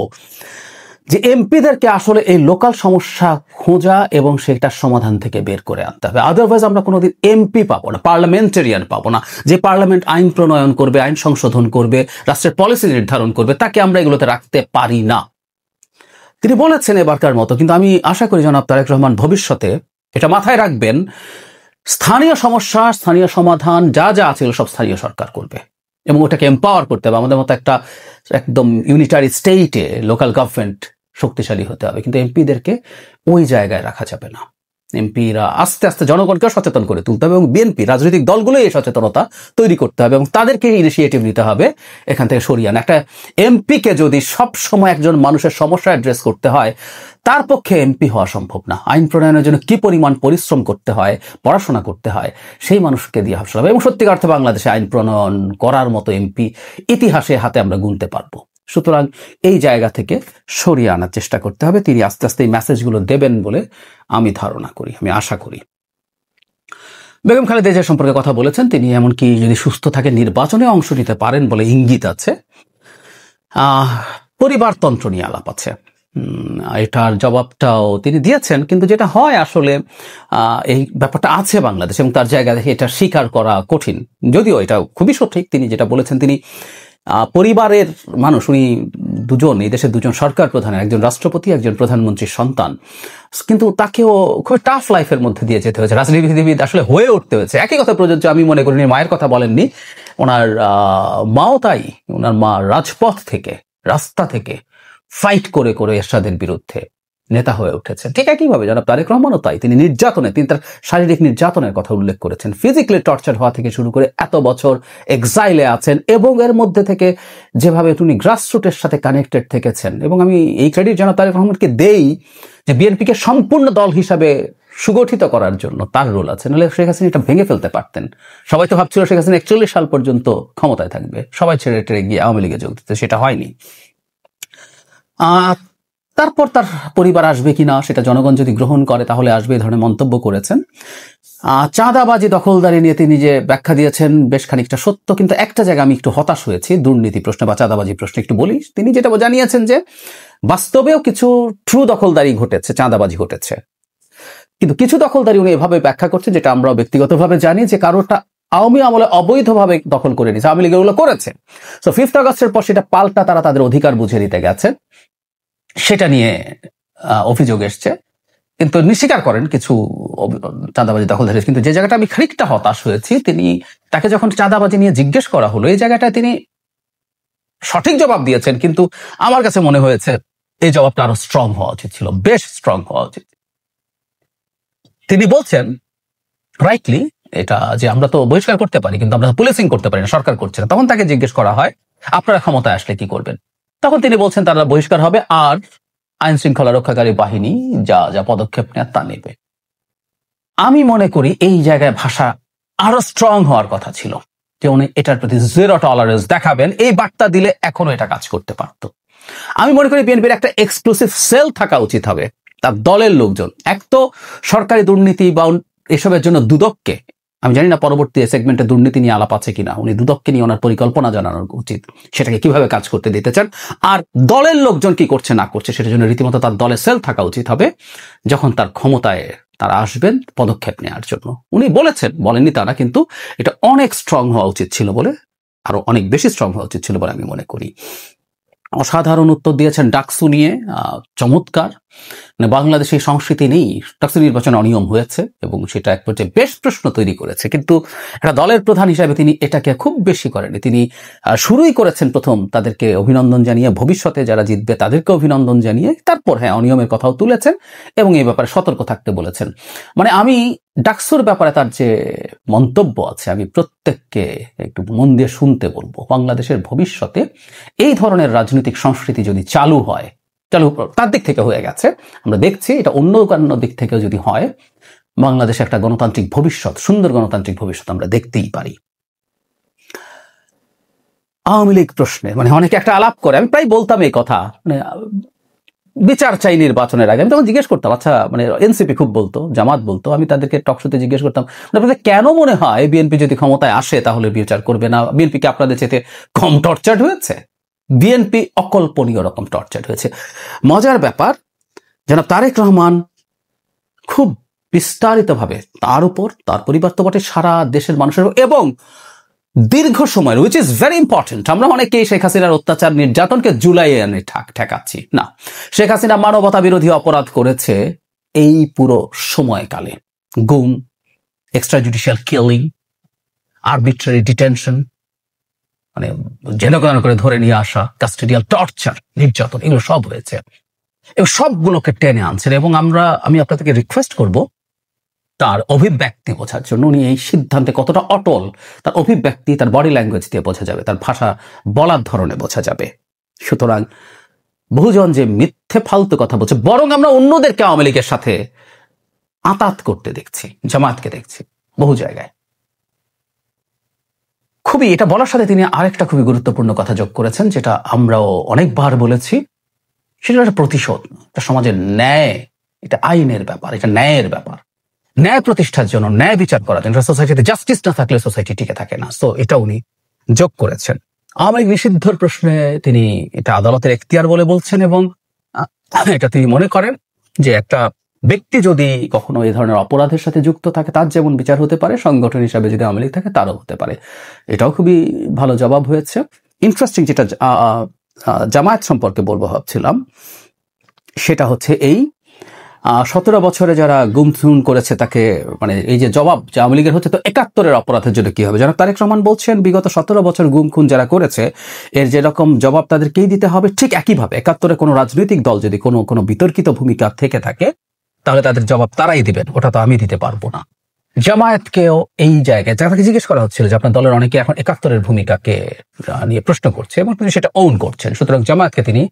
যে এমপিদেরকে আসলে এই লোকাল সমস্যা খোঁজা এবং সেটার সমাধান থেকে বের করে আনতে হবে। আদারওয়াইজ আমরা কোনোদিন এমপি পাবো না, পার্লামেন্টারিয়ান পাবো না। যে পার্লামেন্ট আইন প্রণয়ন করবে, আইন সংশোধন করবে, রাষ্ট্রের পলিসি নির্ধারণ করবে, তাকে আমরা এগুলোতে রাখতে পারি না। তিনি বলেছেন এবারকার মতো। কিন্তু আমি আশা করি জনাব তারেক রহমান ভবিষ্যতে এটা মাথায় রাখবেন, স্থানীয় সমস্যা, স্থানীয় সমাধান যা যা আছে সব স্থানীয় সরকার করবে, এবং ওটাকে এম্পাওয়ার করতে হবে। আমাদের মতো একটা একদম ইউনিটারি স্টেটে লোকাল গভর্নমেন্ট শক্তিশালী হতে হবে, কিন্তু এমপিদেরকে ওই জায়গায় রাখা যাবে না। এমপিরা আস্তে আস্তে জনগণকেও সচেতন করে তুলতে হবে, এবং বিএনপি রাজনৈতিক দলগুলো এই সচেতনতা তৈরি করতে হবে, এবং তাদেরকে ইনিশিয়েটিভ নিতে হবে এখান থেকে সরিয়ে আনা। একটা এমপিকে যদি সব সময় একজন মানুষের সমস্যা অ্যাড্রেস করতে হয়, তার পক্ষে এমপি হওয়া সম্ভব না। আইন প্রণয়নের জন্য কি পরিমাণ পরিশ্রম করতে হয়, পড়াশোনা করতে হয়, সেই মানুষকে দিয়ে হাসতে হবে। এবং সত্যিকার অর্থে বাংলাদেশে আইন প্রণয়ন করার মতো এমপি ইতিহাসে হাতে আমরা গুনতে পারবো। সুতরাং এই জায়গা থেকে সরিয়ে আনার চেষ্টা করতে হবে। তিনি আস্তে আস্তে এই মেসেজগুলো দেবেন বলে আমি ধারণা করি, আমি আশা করি। বেগম খালেদা জিয়া সম্পর্কে কথা বলেছেন, তিনি এমনকি যদি সুস্থ থাকে নির্বাচনে অংশ নিতে পারেন বলে ইঙ্গিত আছে। পরিবারতন্ত্র নিয়ে আলাপ আছে, এটার জবাবটাও তিনি দিয়েছেন। কিন্তু যেটা হয় আসলে, এই ব্যাপারটা আছে বাংলাদেশ, এবং তার জায়গা থেকে এটা স্বীকার করা কঠিন, যদিও এটা খুবই সঠিক। তিনি যেটা বলেছেন, তিনি পরিবারের মানুষ, উনি দুজন, এই দেশের দুজন সরকার প্রধান, একজন রাষ্ট্রপতি, একজন প্রধানমন্ত্রীর সন্তান, কিন্তু তাকেও খুব টাফ লাইফের মধ্যে দিয়ে যেতে হয়েছে, রাজনীতিবিদ আসলে হয়ে উঠতে হয়েছে। একই কথা প্রযোজ্য আমি মনে করি, মায়ের কথা বলেননি, ওনার মাও তাই, ওনার মা রাজপথ থেকে, রাস্তা থেকে ফাইট করে করে এরশাদের বিরুদ্ধে নেতা হয়ে উঠেছে। ঠিক একইভাবে জনাব তারেক রহমানও তাই, তিনি তার শারীরিক নির্যাতনের কথা উল্লেখ করেছেন, ফিজিক্যালি টর্চার হওয়া থেকে শুরু করে এত বছর এক্সাইলে আছেন, এবং এর মধ্যে থেকে যেভাবে তিনি গ্রাসরুটের সাথে কানেক্টেড থেকেছেন। এবং আমি এই ক্রেডিট জনাব তারেক রহমানকে দেই যে বিএনপিকে সম্পূর্ণ দল হিসাবে সুগঠিত করার জন্য তার রোল আছে, নাহলে শেখ হাসিনা এটা ভেঙে ফেলতে পারতেন। সবাই তো ভাবছিল শেখ হাসিনা 41 সাল পর্যন্ত ক্ষমতায় থাকবে, সবাই ছেড়ে টেড়ে গিয়ে আওয়ামী লীগে যোগ দিতে, সেটা হয়নি। তারপর তার পরিবার আসবে কিনা সেটা জনগণ যদি গ্রহণ করে তাহলে আসবে, এই ধরনের মন্তব্য করেছেন। চাঁদাবাজি দখলদারি নিয়ে তিনি যে ব্যাখ্যা দিয়েছেন বেশ খানিকটা সত্য, কিন্তু একটা জায়গায় আমি একটু হতাশ হয়েছি দুর্নীতি প্রশ্নে বা চাঁদাবাজি প্রশ্নে। একটু বলি, তিনি যেটা জানিয়েছেন যে বাস্তবেও কিছু ট্রু দখলদারি ঘটেছে, চাঁদাবাজি ঘটেছে, কিন্তু কিছু দখলদারি উনি এভাবে ব্যাখ্যা করছেন যেটা আমরাও ব্যক্তিগতভাবে জানি, যে কারোটা আওয়ামী আমলে অবৈধভাবে দখল করে নিয়েছে, আওয়ামী লীগ এগুলো করেছে। সো 5 আগস্টের পর সেটা পাল্টা তারা তাদের অধিকার বুঝে নিতে গেছে, সেটা নিয়ে অভিযোগ এসছে, কিন্তু স্বীকার করেন কিছু চাঁদাবাজি দখলদারি। কিন্তু যে জায়গাটা আমি খানিকটা হতাশ হয়েছি, তাকে যখন চাঁদাবাজি নিয়ে জিজ্ঞেস করা হলো, এই জায়গাটায় তিনি সঠিক জবাব দিয়েছেন, কিন্তু আমার কাছে মনে হয়েছে এই জবাবটা আরো স্ট্রং হওয়া উচিত ছিল, বেশ স্ট্রং হওয়া উচিত। তিনি বলছেন রাইটলি এটা যে আমরা তো বহিষ্কার করতে পারি, কিন্তু আমরা পুলিশিং করতে পারি না, সরকার করছে না। তখন তাকে জিজ্ঞেস করা হয় আপনারা ক্ষমতায় আসলে কি করবেন, তখন তিনি বলছেন তারা বহিষ্কার হবে আর আইন শৃঙ্খলা রক্ষাকারী বাহিনী যা যা পদক্ষেপ নেয় তা নেবে। আমি মনে করি এই জায়গায় ভাষা আরো স্ট্রং হওয়ার কথা ছিল, যে উনি এটার প্রতি 0 টলারেন্স দেখাবেন, এই বার্তা দিলে এখনো এটা কাজ করতে পারত। আমি মনে করি বিএনপির একটা এক্সক্লুসিভ সেল থাকা উচিত হবে, তার দলের লোকজন। এক তো সরকারি দুর্নীতি বা এসবের জন্য দুদককে, আমি জানি না পরবর্তী সেগমেন্টে দুর্নীতি নিয়ে আলাপ আছে কিনা, উনি দুদককে নিয়ে ওনার পরিকল্পনা জানানো উচিত, সেটাকে কিভাবে কাজ করতে দিতে চান, আর দলের লোকজন কি করছে না করছে সেটার জন্য রীতিমতো তার দলের সেল থাকা উচিত হবে, যখন তার ক্ষমতায় তারা আসবেন পদক্ষেপ নেওয়ার জন্য। উনি বলেছেন, বলেননি তা না, কিন্তু এটা অনেক স্ট্রং হওয়া উচিত ছিল বলে, আরো অনেক বেশি স্ট্রং হওয়া উচিত ছিল বলে আমি মনে করি। অসাধারণ উত্তর দিয়েছেন ডাকসু নিয়ে, চমৎকার। বাংলাদেশে সংস্কৃতি নেই, ডাকসু নির্বাচনে অনিয়ম হয়েছে এবং সেটা এক পর্যায়ে বেশ প্রশ্ন তৈরি করেছে, কিন্তু একটা দলের প্রধান হিসাবে তিনি এটাকে খুব বেশি করেনি। তিনি শুরুই করেছেন প্রথম তাদেরকে অভিনন্দন জানিয়ে, ভবিষ্যতে যারা জিতবে তাদেরকে অভিনন্দন জানিয়ে, তারপর হ্যাঁ অনিয়মের কথাও তুলেছেন এবং এই ব্যাপারে সতর্ক থাকতে বলেছেন। মানে আমি ডাকসুর ব্যাপারে তার যে মন্তব্য আছে, আমি প্রত্যেককে একটু মন দিয়ে শুনতে বলবো। বাংলাদেশের ভবিষ্যতে এই ধরনের রাজনৈতিক সংস্কৃতি যদি চালু তার দিক থেকে হয়ে গেছে, আমরা দেখছি এটা অন্য দিক থেকেও যদি হয়, বাংলাদেশে একটা গণতান্ত্রিক ভবিষ্যৎ, সুন্দর গণতান্ত্রিক ভবিষ্যৎ আমরা দেখতেই পারি। আওয়ামী লীগ প্রশ্নে মানে অনেকে একটা আলাপ করে, আমি প্রায় বলতাম এই কথা, মানে বিচার চাই নির্বাচনের আগে। আমি তখন জিজ্ঞেস করতাম, আচ্ছা মানে এনসিপি খুব বলতো, জামাত বলতো, আমি তাদেরকে টকশোতে জিজ্ঞেস করতাম আপনাদের কেন মনে হয় বিএনপি যদি ক্ষমতায় আসে তাহলে বিচার করবে না? বিএনপি কি আপনাদের চেয়ে কম টর্চার্ড হয়েছে? বিএনপি অকল্পনীয় রকম টর্চার্ড হয়েছে। মজার ব্যাপার, জনাব তারেক রহমান খুব বিস্তারিতভাবে তার উপর, তার পরিবার তো বটে, সারা দেশের মানুষের এবং দীর্ঘ সময়ের, উইচ ইজ ভেরি ইম্পর্টেন্ট। আমরা অনেকেই শেখ হাসিনার অত্যাচার নির্যাতনকে জুলাইয়ে এনে ঠেকাচ্ছি না। শেখ হাসিনা মানবতা বিরোধী অপরাধ করেছে এই পুরো সময়কালে, গুম, extra judicial killing, arbitrary detention, মানে জেনগণ করে ধরে নিয়ে আসা, কাস্টোডিয়াল টর্চার, নির্যাতন, এগুলো সব হয়েছে এবং সবগুলোকে টেনে আনছেন। এবং আমি আপনাদেরকে রিকোয়েস্ট করব তার অভিব্যক্তি বোঝার জন্য, উনি এই সিদ্ধান্তে কতটা অটল, তার অভিব্যক্তি, তার বডি ল্যাঙ্গুয়েজ দিয়ে বোঝা যাবে, তার ভাষা বলার ধরনে বোঝা যাবে। সুতরাং বহুজন যে মিথ্যে ফালতু কথা বলছে, বরং আমরা অন্যদেরকে আওয়ামী লীগের সাথে আতাত করতে দেখছি, জামাতকে দেখছি বহু জায়গায়। খুবই এটা বলার সাথে তিনি আরেকটা খুবই গুরুত্বপূর্ণ কথা যোগ করেছেন, যেটা আমরাও অনেকবার বলেছি, সেটা একটা প্রতিশোধ, এটা সমাজের ন্যায়, এটা আইনের ব্যাপার, এটা ন্যায়ের ব্যাপার। ন্যায় প্রতিষ্ঠার জন্য, ন্যায় বিচার করার জন্য, সোসাইটিতে জাস্টিস না থাকলে সোসাইটি টিকে থাকে না। সো এটা উনি যোগ করেছেন। আওয়ামী লীগ নিষিদ্ধর প্রশ্নে তিনি এটা আদালতের এখতিয়ার বলে বলছেন এবং এটা তিনি মনে করেন যে একটা ব্যক্তি যদি কখনো এই ধরনের অপরাধের সাথে যুক্ত থাকে তার যেমন বিচার হতে পারে, সংগঠন হিসাবে যদি আওয়ামী লীগ থাকে তারও হতে পারে। এটাও খুবই ভালো জবাব হয়েছে। ইন্টারেস্টিং যেটা জামায়াত সম্পর্কে বলবো ভাবছিলাম, সেটা হচ্ছে এই 17 বছরে যারা গুমথুন করেছে তাকে, মানে এই যে জবাব যে আওয়ামী লীগের হচ্ছে, তো 71-এর অপরাধের জন্য কি হবে? জনাব তারেক রহমান বলছেন বিগত 17 বছর গুম খুন যারা করেছে এর যেরকম জবাব তাদেরকেই দিতে হবে, ঠিক একইভাবে 71-এ কোনো রাজনৈতিক দল যদি কোনো বিতর্কিত ভূমিকা থেকে থাকে তাহলে তাদের জবাব তারাই দিবেন, ওটা তো আমি দিতে পারবো না। জামায়াতকেও এই জায়গায় যাকে জিজ্ঞেস করা হচ্ছিল যে আপনার দলের অনেকে এখন 71-এর ভূমিকাকে নিয়ে প্রশ্ন করছে এবং তিনি সেটা ওন করছেন, সুতরাং জামায়াতকে তিনি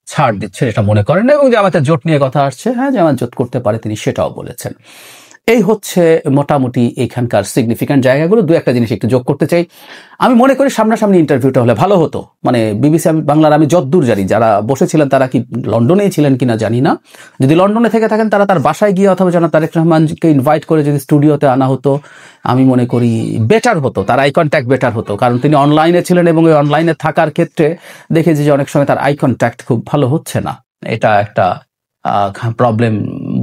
ছাড় দিচ্ছেন এটা মনে করেন না। এবং জামায়াতের জোট নিয়ে কথা আসছে, হ্যাঁ জামায়াত জোট করতে পারে, তিনি সেটাও বলেছেন। এই হচ্ছে মোটামুটি এখানকার সিগনিফিক্যান্ট জায়গাগুলো। দু একটা জিনিস একটু যোগ করতে চাই। আমি মনে করি সামনাসামনি ইন্টারভিউটা হলে ভালো হতো। মানে বিবিসি বাংলার আমি যতদূর জানি যারা বসেছিলেন তারা কি লন্ডনেই ছিলেন কিনা জানি না, যদি লন্ডনে থেকে থাকেন তারা তার বাসায় গিয়ে অথবা জনাব তারেক রহমানকে ইনভাইট করে যদি স্টুডিওতে আনা হতো, আমি মনে করি বেটার হতো, তার আই কন্ট্যাক্ট বেটার হতো। কারণ তিনি অনলাইনে ছিলেন এবং ওই অনলাইনে থাকার ক্ষেত্রে দেখেছি যে অনেক সময় তার আই কন্ট্যাক্ট খুব ভালো হচ্ছে না, এটা একটা প্রবলেম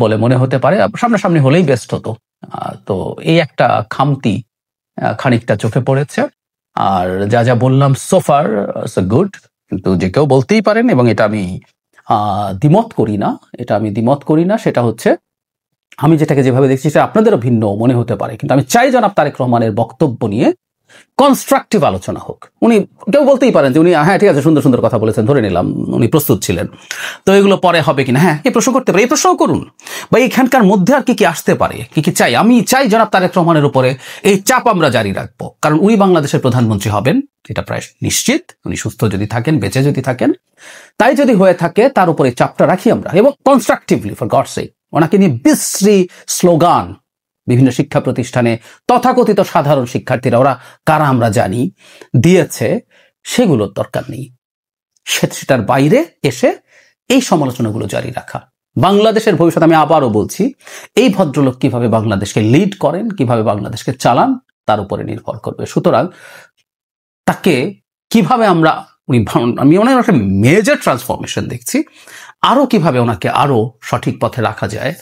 বলে মনে হতে পারে। সামনাসামনি হলেই বেস্ট হতো। তো এই একটা খামতি খানিকটা চোখে পড়েছে। আর যা যা বললাম সোফার গুড, কিন্তু যে কেউ বলতেই পারেন এবং এটা আমি দ্বিমত করি না, সেটা হচ্ছে আমি যেটাকে যেভাবে দেখছি সেটা আপনাদেরও ভিন্ন মনে হতে পারে, কিন্তু আমি চাই জনাব তারেক রহমানের বক্তব্য নিয়ে কনস্ট্রাকটিভ আলোচনা হোক। উনি কেউ বলতেই পারেন যে উনি হ্যাঁ ঠিক আছে সুন্দর সুন্দর কথা বলেছেন, ধরে নিলাম উনি প্রস্তুত ছিলেন, তো এগুলো পরে হবে কিনা, হ্যাঁ এই প্রশ্ন করতে পারে, এই প্রশ্নও করুন, বা এখানকার মধ্যে আর কি কি আসতে পারে, কি কি চাই। আমি চাই জনাব তারেক রহমানের উপরে এই চাপ আমরা জারি রাখবো, কারণ উনি বাংলাদেশের প্রধানমন্ত্রী হবেন, এটা প্রায় নিশ্চিত, উনি সুস্থ যদি থাকেন, বেঁচে যদি থাকেন, তাই যদি হয়ে থাকে তার উপরে চাপটা রাখি আমরা, এবং কনস্ট্রাকটিভলি ফর গডস সেক। ওনাকে নিয়ে বিশ্রী স্লোগান বিভিন্ন শিক্ষা প্রতিষ্ঠানে তথাকথিত সাধারণ শিক্ষার্থীরা, ওরা কারা আমরা জানি, দিয়েছে, সেগুলোর দরকার নেই। সেটার বাইরে এসে এই সমালোচনাগুলো জারি রাখা। বাংলাদেশের ভবিষ্যৎ, আমি আবারও বলছি, এই ভদ্রলোক কিভাবে বাংলাদেশকে লিড করেন, কিভাবে বাংলাদেশকে চালান, তার উপরে নির্ভর করবে। সুতরাং তাকে কিভাবে আমি ওনার একটা মেজর ট্রান্সফরমেশন দেখছি, আরো কিভাবে ওনাকে আরো সঠিক পথে রাখা যায়।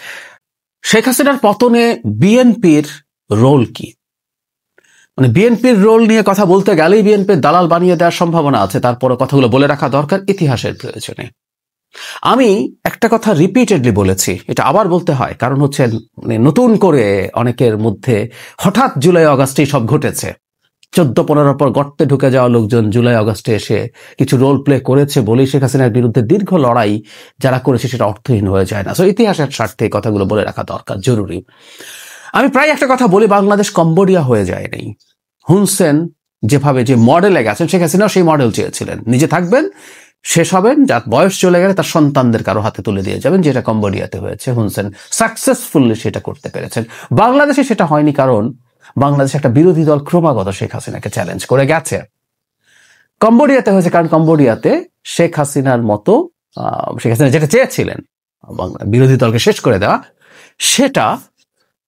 শেখ হাসিনার পতনে বিএনপির রোল কি? মানে বিএনপির রোল নিয়ে কথা বলতে গেলেই বিএনপির দালাল বানিয়ে দেওয়ার সম্ভাবনা আছে, তারপরে কথাগুলো বলে রাখা দরকার ইতিহাসের প্রয়োজনে। আমি একটা কথা রিপিটেডলি বলেছি, এটা আবার বলতে হয়, কারণ হচ্ছে নতুন করে অনেকের মধ্যে হঠাৎ জুলাই আগস্টেই সব ঘটেছে। 14-15 পর গর্তে ঢুকে যাওয়া লোকজন জুলাই আগস্টে এসে কিছু রোল প্লে করেছে বলেই শেখ হাসিনার বিরুদ্ধে দীর্ঘ লড়াই যারা করেছে সেটা অর্থহীন হয়ে যায় না। সো ইতিহাসের স্বার্থে কথাগুলো বলে রাখা দরকার, জরুরি। আমি প্রায় একটা কথা বলি, বাংলাদেশ কম্বোডিয়া হয়ে যায় নাই। হুন সেন যেভাবে যে মডেলে গেছেন, শেখ হাসিনাও সেই মডেল চেয়েছিলেন, নিজে থাকবেন, শেষ হবেন, যার বয়স চলে গেলে তার সন্তানদের কারো হাতে তুলে দিয়ে যাবেন, যেটা কম্বোডিয়াতে হয়েছে। হুন সেন সাকসেসফুলি সেটা করতে পেরেছেন। বাংলাদেশে সেটা হয়নি, কারণ বাংলাদেশে একটা বিরোধী দল ক্রমাগত শেখ হাসিনাকে চ্যালেঞ্জ করে গেছে। কম্বোডিয়াতে হয়েছে, কারণ কম্বোডিয়াতে শেখ হাসিনার মতো শেখ হাসিনা যেটা চেয়েছিলেন বিরোধী দলকে শেষ করে দেওয়া, সেটা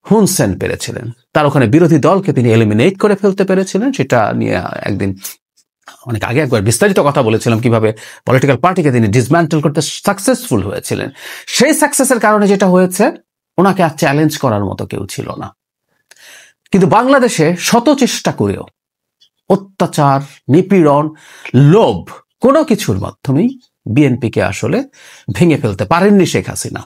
হুন সেন পেরেছিলেন। তার ওখানে বিরোধী দলকে তিনি এলিমিনেট করে ফেলতে পেরেছিলেন। সেটা নিয়ে একদিন অনেক আগে একবার বিস্তারিত কথা বলেছিলাম, কিভাবে পলিটিক্যাল পার্টিকে তিনি ডিসম্যান্টেল করতে সাকসেসফুল হয়েছিলেন। সেই সাকসেসের কারণে যেটা হয়েছে, ওনাকে আর চ্যালেঞ্জ করার মতো কেউ ছিল না। কিন্তু বাংলাদেশে শত চেষ্টা করেও অত্যাচার, নিপীড়ন, লোভ, কোনো কিছুর মাধ্যমেই বিএনপিকে আসলে ভেঙে ফেলতে পারেননি শেখ হাসিনা।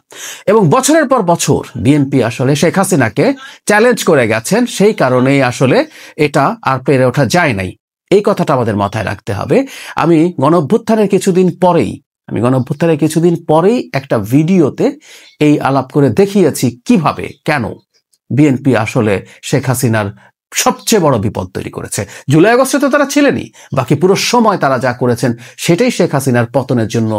এবং বছরের পর বছর বিএনপি আসলে শেখ হাসিনাকে চ্যালেঞ্জ করে গেছেন, সেই কারণেই আসলে এটা আর পেরে ওঠা যায় নাই। এই কথাটা আমাদের মাথায় রাখতে হবে। আমি গণঅভ্যুত্থানের কিছুদিন পরেই একটা ভিডিওতে এই আলাপ করে দেখিয়েছি কিভাবে, কেন বিএনপি আসলে শেখ হাসিনার সবচেয়ে বড় বিপদ তৈরি করেছে। জুলাই আগস্টে তো তারা ছিলেনই, বাকি পুরো সময় তারা যা করেছেন সেটাই শেখ হাসিনার পতনের জন্য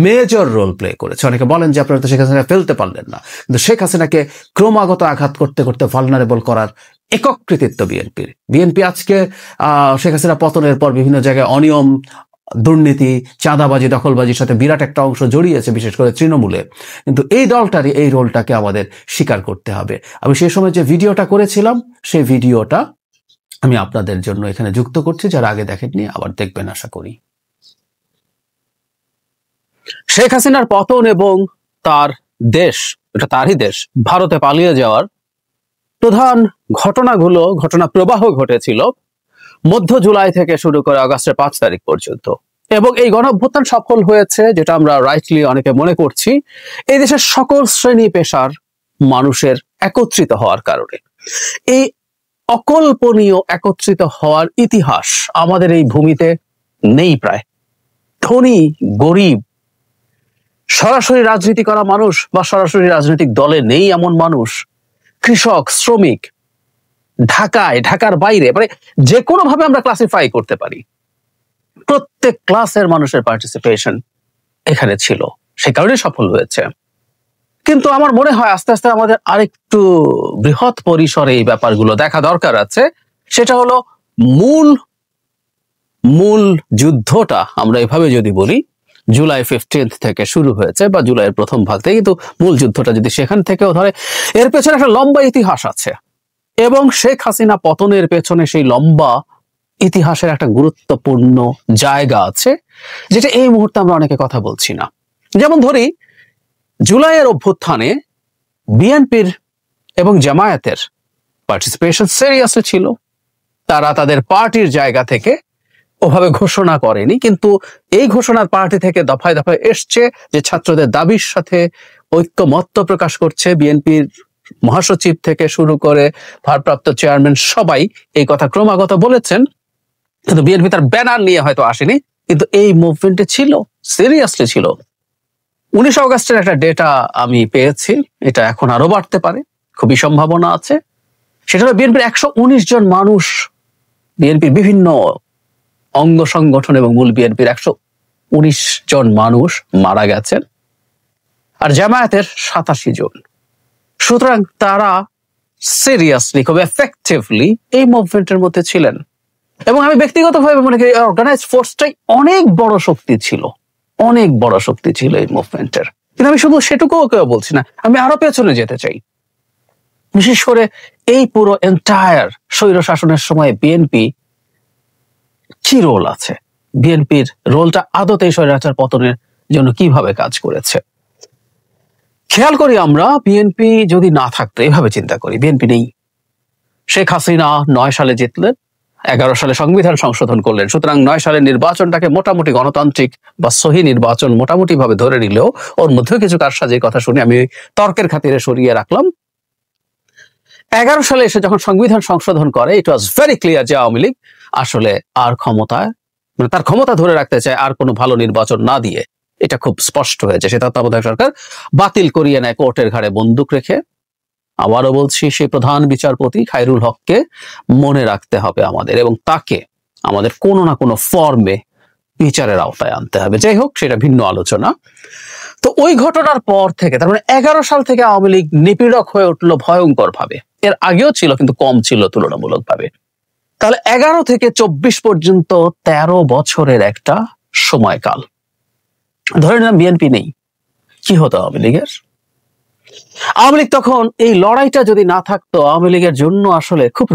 মেজর রোল প্লে করেছে। অনেকে বলেন যে আপনারা তো শেখ হাসিনা ফেলতে পারলেন না, কিন্তু শেখ হাসিনাকে ক্রমাগত আঘাত করতে করতে ভালনারেবল করার একক কৃতিত্ব বিএনপির। বিএনপি আজকে শেখ হাসিনা পতনের পর বিভিন্ন জায়গায় অনিয়ম, দুর্নীতি, চাঁদাবাজি, দখলবাজির সাথে বিরাট একটা অংশ জড়িয়েছে, বিশেষ করে তৃণমূলে। কিন্তু এই দলটারই এই রোলটাকে আমাদের স্বীকার করতে হবে। আমি সেই সময় যে ভিডিওটা করেছিলাম, সেই ভিডিওটা আমি আপনাদের জন্য এখানে যুক্ত করছি, যারা আগে দেখেননি আবার দেখবেন আশা করি। শেখ হাসিনার পতন এবং তার দেশ, এটা তারই দেশ, ভারতে পালিয়ে যাওয়ার প্রধান ঘটনা প্রবাহ ঘটেছিল মধ্য জুলাই থেকে শুরু করে আগস্টের 5 তারিখ পর্যন্ত। এবং এই গণঅভ্যুত্থান সফল হয়েছে, যেটা আমরা রাইটলি অনেকে মনে করছি, এই দেশের সকল শ্রেণী পেশার মানুষের একত্রিত হওয়ার কারণে। এই অকল্পনীয় একত্রিত হওয়ার ইতিহাস আমাদের এই ভূমিতে নেই প্রায়। ধনী গরিব, সরাসরি রাজনীতি করা মানুষ বা সরাসরি রাজনৈতিক দলে নেই এমন মানুষ, কৃষক, শ্রমিক, ঢাকার বাইরে, মানে যে কোনো ভাবে আমরা ক্লাসিফাই করতে পারি, প্রত্যেক ক্লাসের মানুষের পার্টিসিপেশন এখানে ছিল, সে কারণে সফল হয়েছে। কিন্তু আমার মনে হয় আস্তে আস্তে আমাদের আরেকটু বৃহৎ পরিসরে এই ব্যাপারগুলো দেখা দরকার আছে। সেটা হলো মূল যুদ্ধটা আমরা এভাবে যদি বলি, জুলাই 15 থেকে শুরু হয়েছে বা জুলাইয়ের প্রথম ভাগ থেকে, কিন্তু মূল যুদ্ধটা যদি সেখান থেকেও ধরে, এর পেছনে একটা লম্বা ইতিহাস আছে এবং শেখ হাসিনা পতনের পেছনে সেই লম্বা ইতিহাসের একটা গুরুত্বপূর্ণ জায়গা আছে, যেটা এই মুহূর্তে আমরা অনেকে কথা বলছি না। যেমন ধরি, জুলাইয়ের অভ্যুত্থানে বিএনপির এবং জামায়াতের পার্টিসিপেশন সিরিয়াসলি ছিল। তারা তাদের পার্টির জায়গা থেকে ওভাবে ঘোষণা করেনি, কিন্তু এই ঘোষণার পার্টি থেকে দফায় দফায় এসছে যে ছাত্রদের দাবির সাথে ঐক্যমত্য প্রকাশ করছে। বিএনপির মহাসচিব থেকে শুরু করে ভারপ্রাপ্ত চেয়ারম্যান সবাই এই কথা ক্রমাগত বলেছেন, কিন্তু বিএনপি তার ব্যানার নিয়ে হয়তো আসেনি, কিন্তু এই মুভমেন্টে ছিল, সিরিয়াসলি ছিল। 19 অগস্টের একটা ডেটা আমি পেয়েছি, এটা এখন আরো বাড়তে পারে, খুবই সম্ভাবনা আছে। সেটা হলো বিএনপির 119 জন মানুষ, বিএনপির বিভিন্ন অঙ্গ সংগঠন এবং মূল বিএনপির 119 জন মানুষ মারা গেছেন, আর জামায়াতের 87 জন। সুতরাং তারা সিরিয়াসলি, খুব এফেক্টিভলি এই মুভমেন্টের মধ্যে ছিলেন। এবং আমি ব্যক্তিগতভাবে মনে করি অর্গানাইজড ফোর্সটাই অনেক বড় শক্তি ছিল, অনেক বড় শক্তি ছিল এই মুভমেন্টের। কিন্তু আমি শুধু সেটুকুও কেউ বলছি না, আমি আরো পেছনে যেতে চাই। বিশেষ করে এই পুরো এন্টায়ার স্বৈর শাসনের সময় বিএনপি কি রোল আছে, বিএনপির রোলটা আদতে স্বৈরাচার পতনের জন্য কিভাবে কাজ করেছে। খেয়াল করি আমরা, বিএনপি যদি না থাকতো, এভাবে চিন্তা করি, বিএনপি নেই, শেখ হাসিনা 9 সালে জিতলেন, 11 সালে সংবিধান সংশোধন করলেন। সুতরাং 9 সালের নির্বাচনটাকে মোটামুটি গণতান্ত্রিক বা সহি নির্বাচন মোটামুটি ভাবে ধরে নিলেও ওর মধ্যেও কিছু কারসাজির কথা শুনে আমি তর্কের খাতিরে সরিয়ে রাখলাম। 11 সালে এসে যখন সংবিধান সংশোধন করে, ইট ওয়াজ ভেরি ক্লিয়ার যে আওয়ামী লীগ আসলে আর ক্ষমতায়, মানে তার ক্ষমতা ধরে রাখতে চায় আর কোনো ভালো নির্বাচন না দিয়ে, এটা খুব স্পষ্ট হয়েছে। সে তত্ত্বাবধায়ক সরকার বাতিল করিয়ে নেয় কোর্টের ঘাড়ে বন্দুক রেখে। আবারও বলছি, সেই প্রধান বিচারপতি খায়রুল হককে মনে রাখতে হবে আমাদের, এবং তাকে আমাদের কোনো না কোনো ফর্মে বিচারের আওতায় আনতে হবে। যাই হোক, সেটা ভিন্ন আলোচনা। তো ওই ঘটনার পর থেকে, তার মানে 11 সাল থেকে আওয়ামী লীগ নিপীড়ক হয়ে উঠলো ভয়ঙ্কর ভাবে। এর আগেও ছিল, কিন্তু কম ছিল তুলনামূলক ভাবে। তাহলে 11 থেকে 24 পর্যন্ত 13 বছরের একটা সময়কাল। ধরে নিলাম বিএনপি নেই, কি হতো আওয়ামী লীগের? আওয়ামী লীগ তখন, এই লড়াইটা যদি না থাকতো, আওয়ামী লীগের জন্য আসলে খুব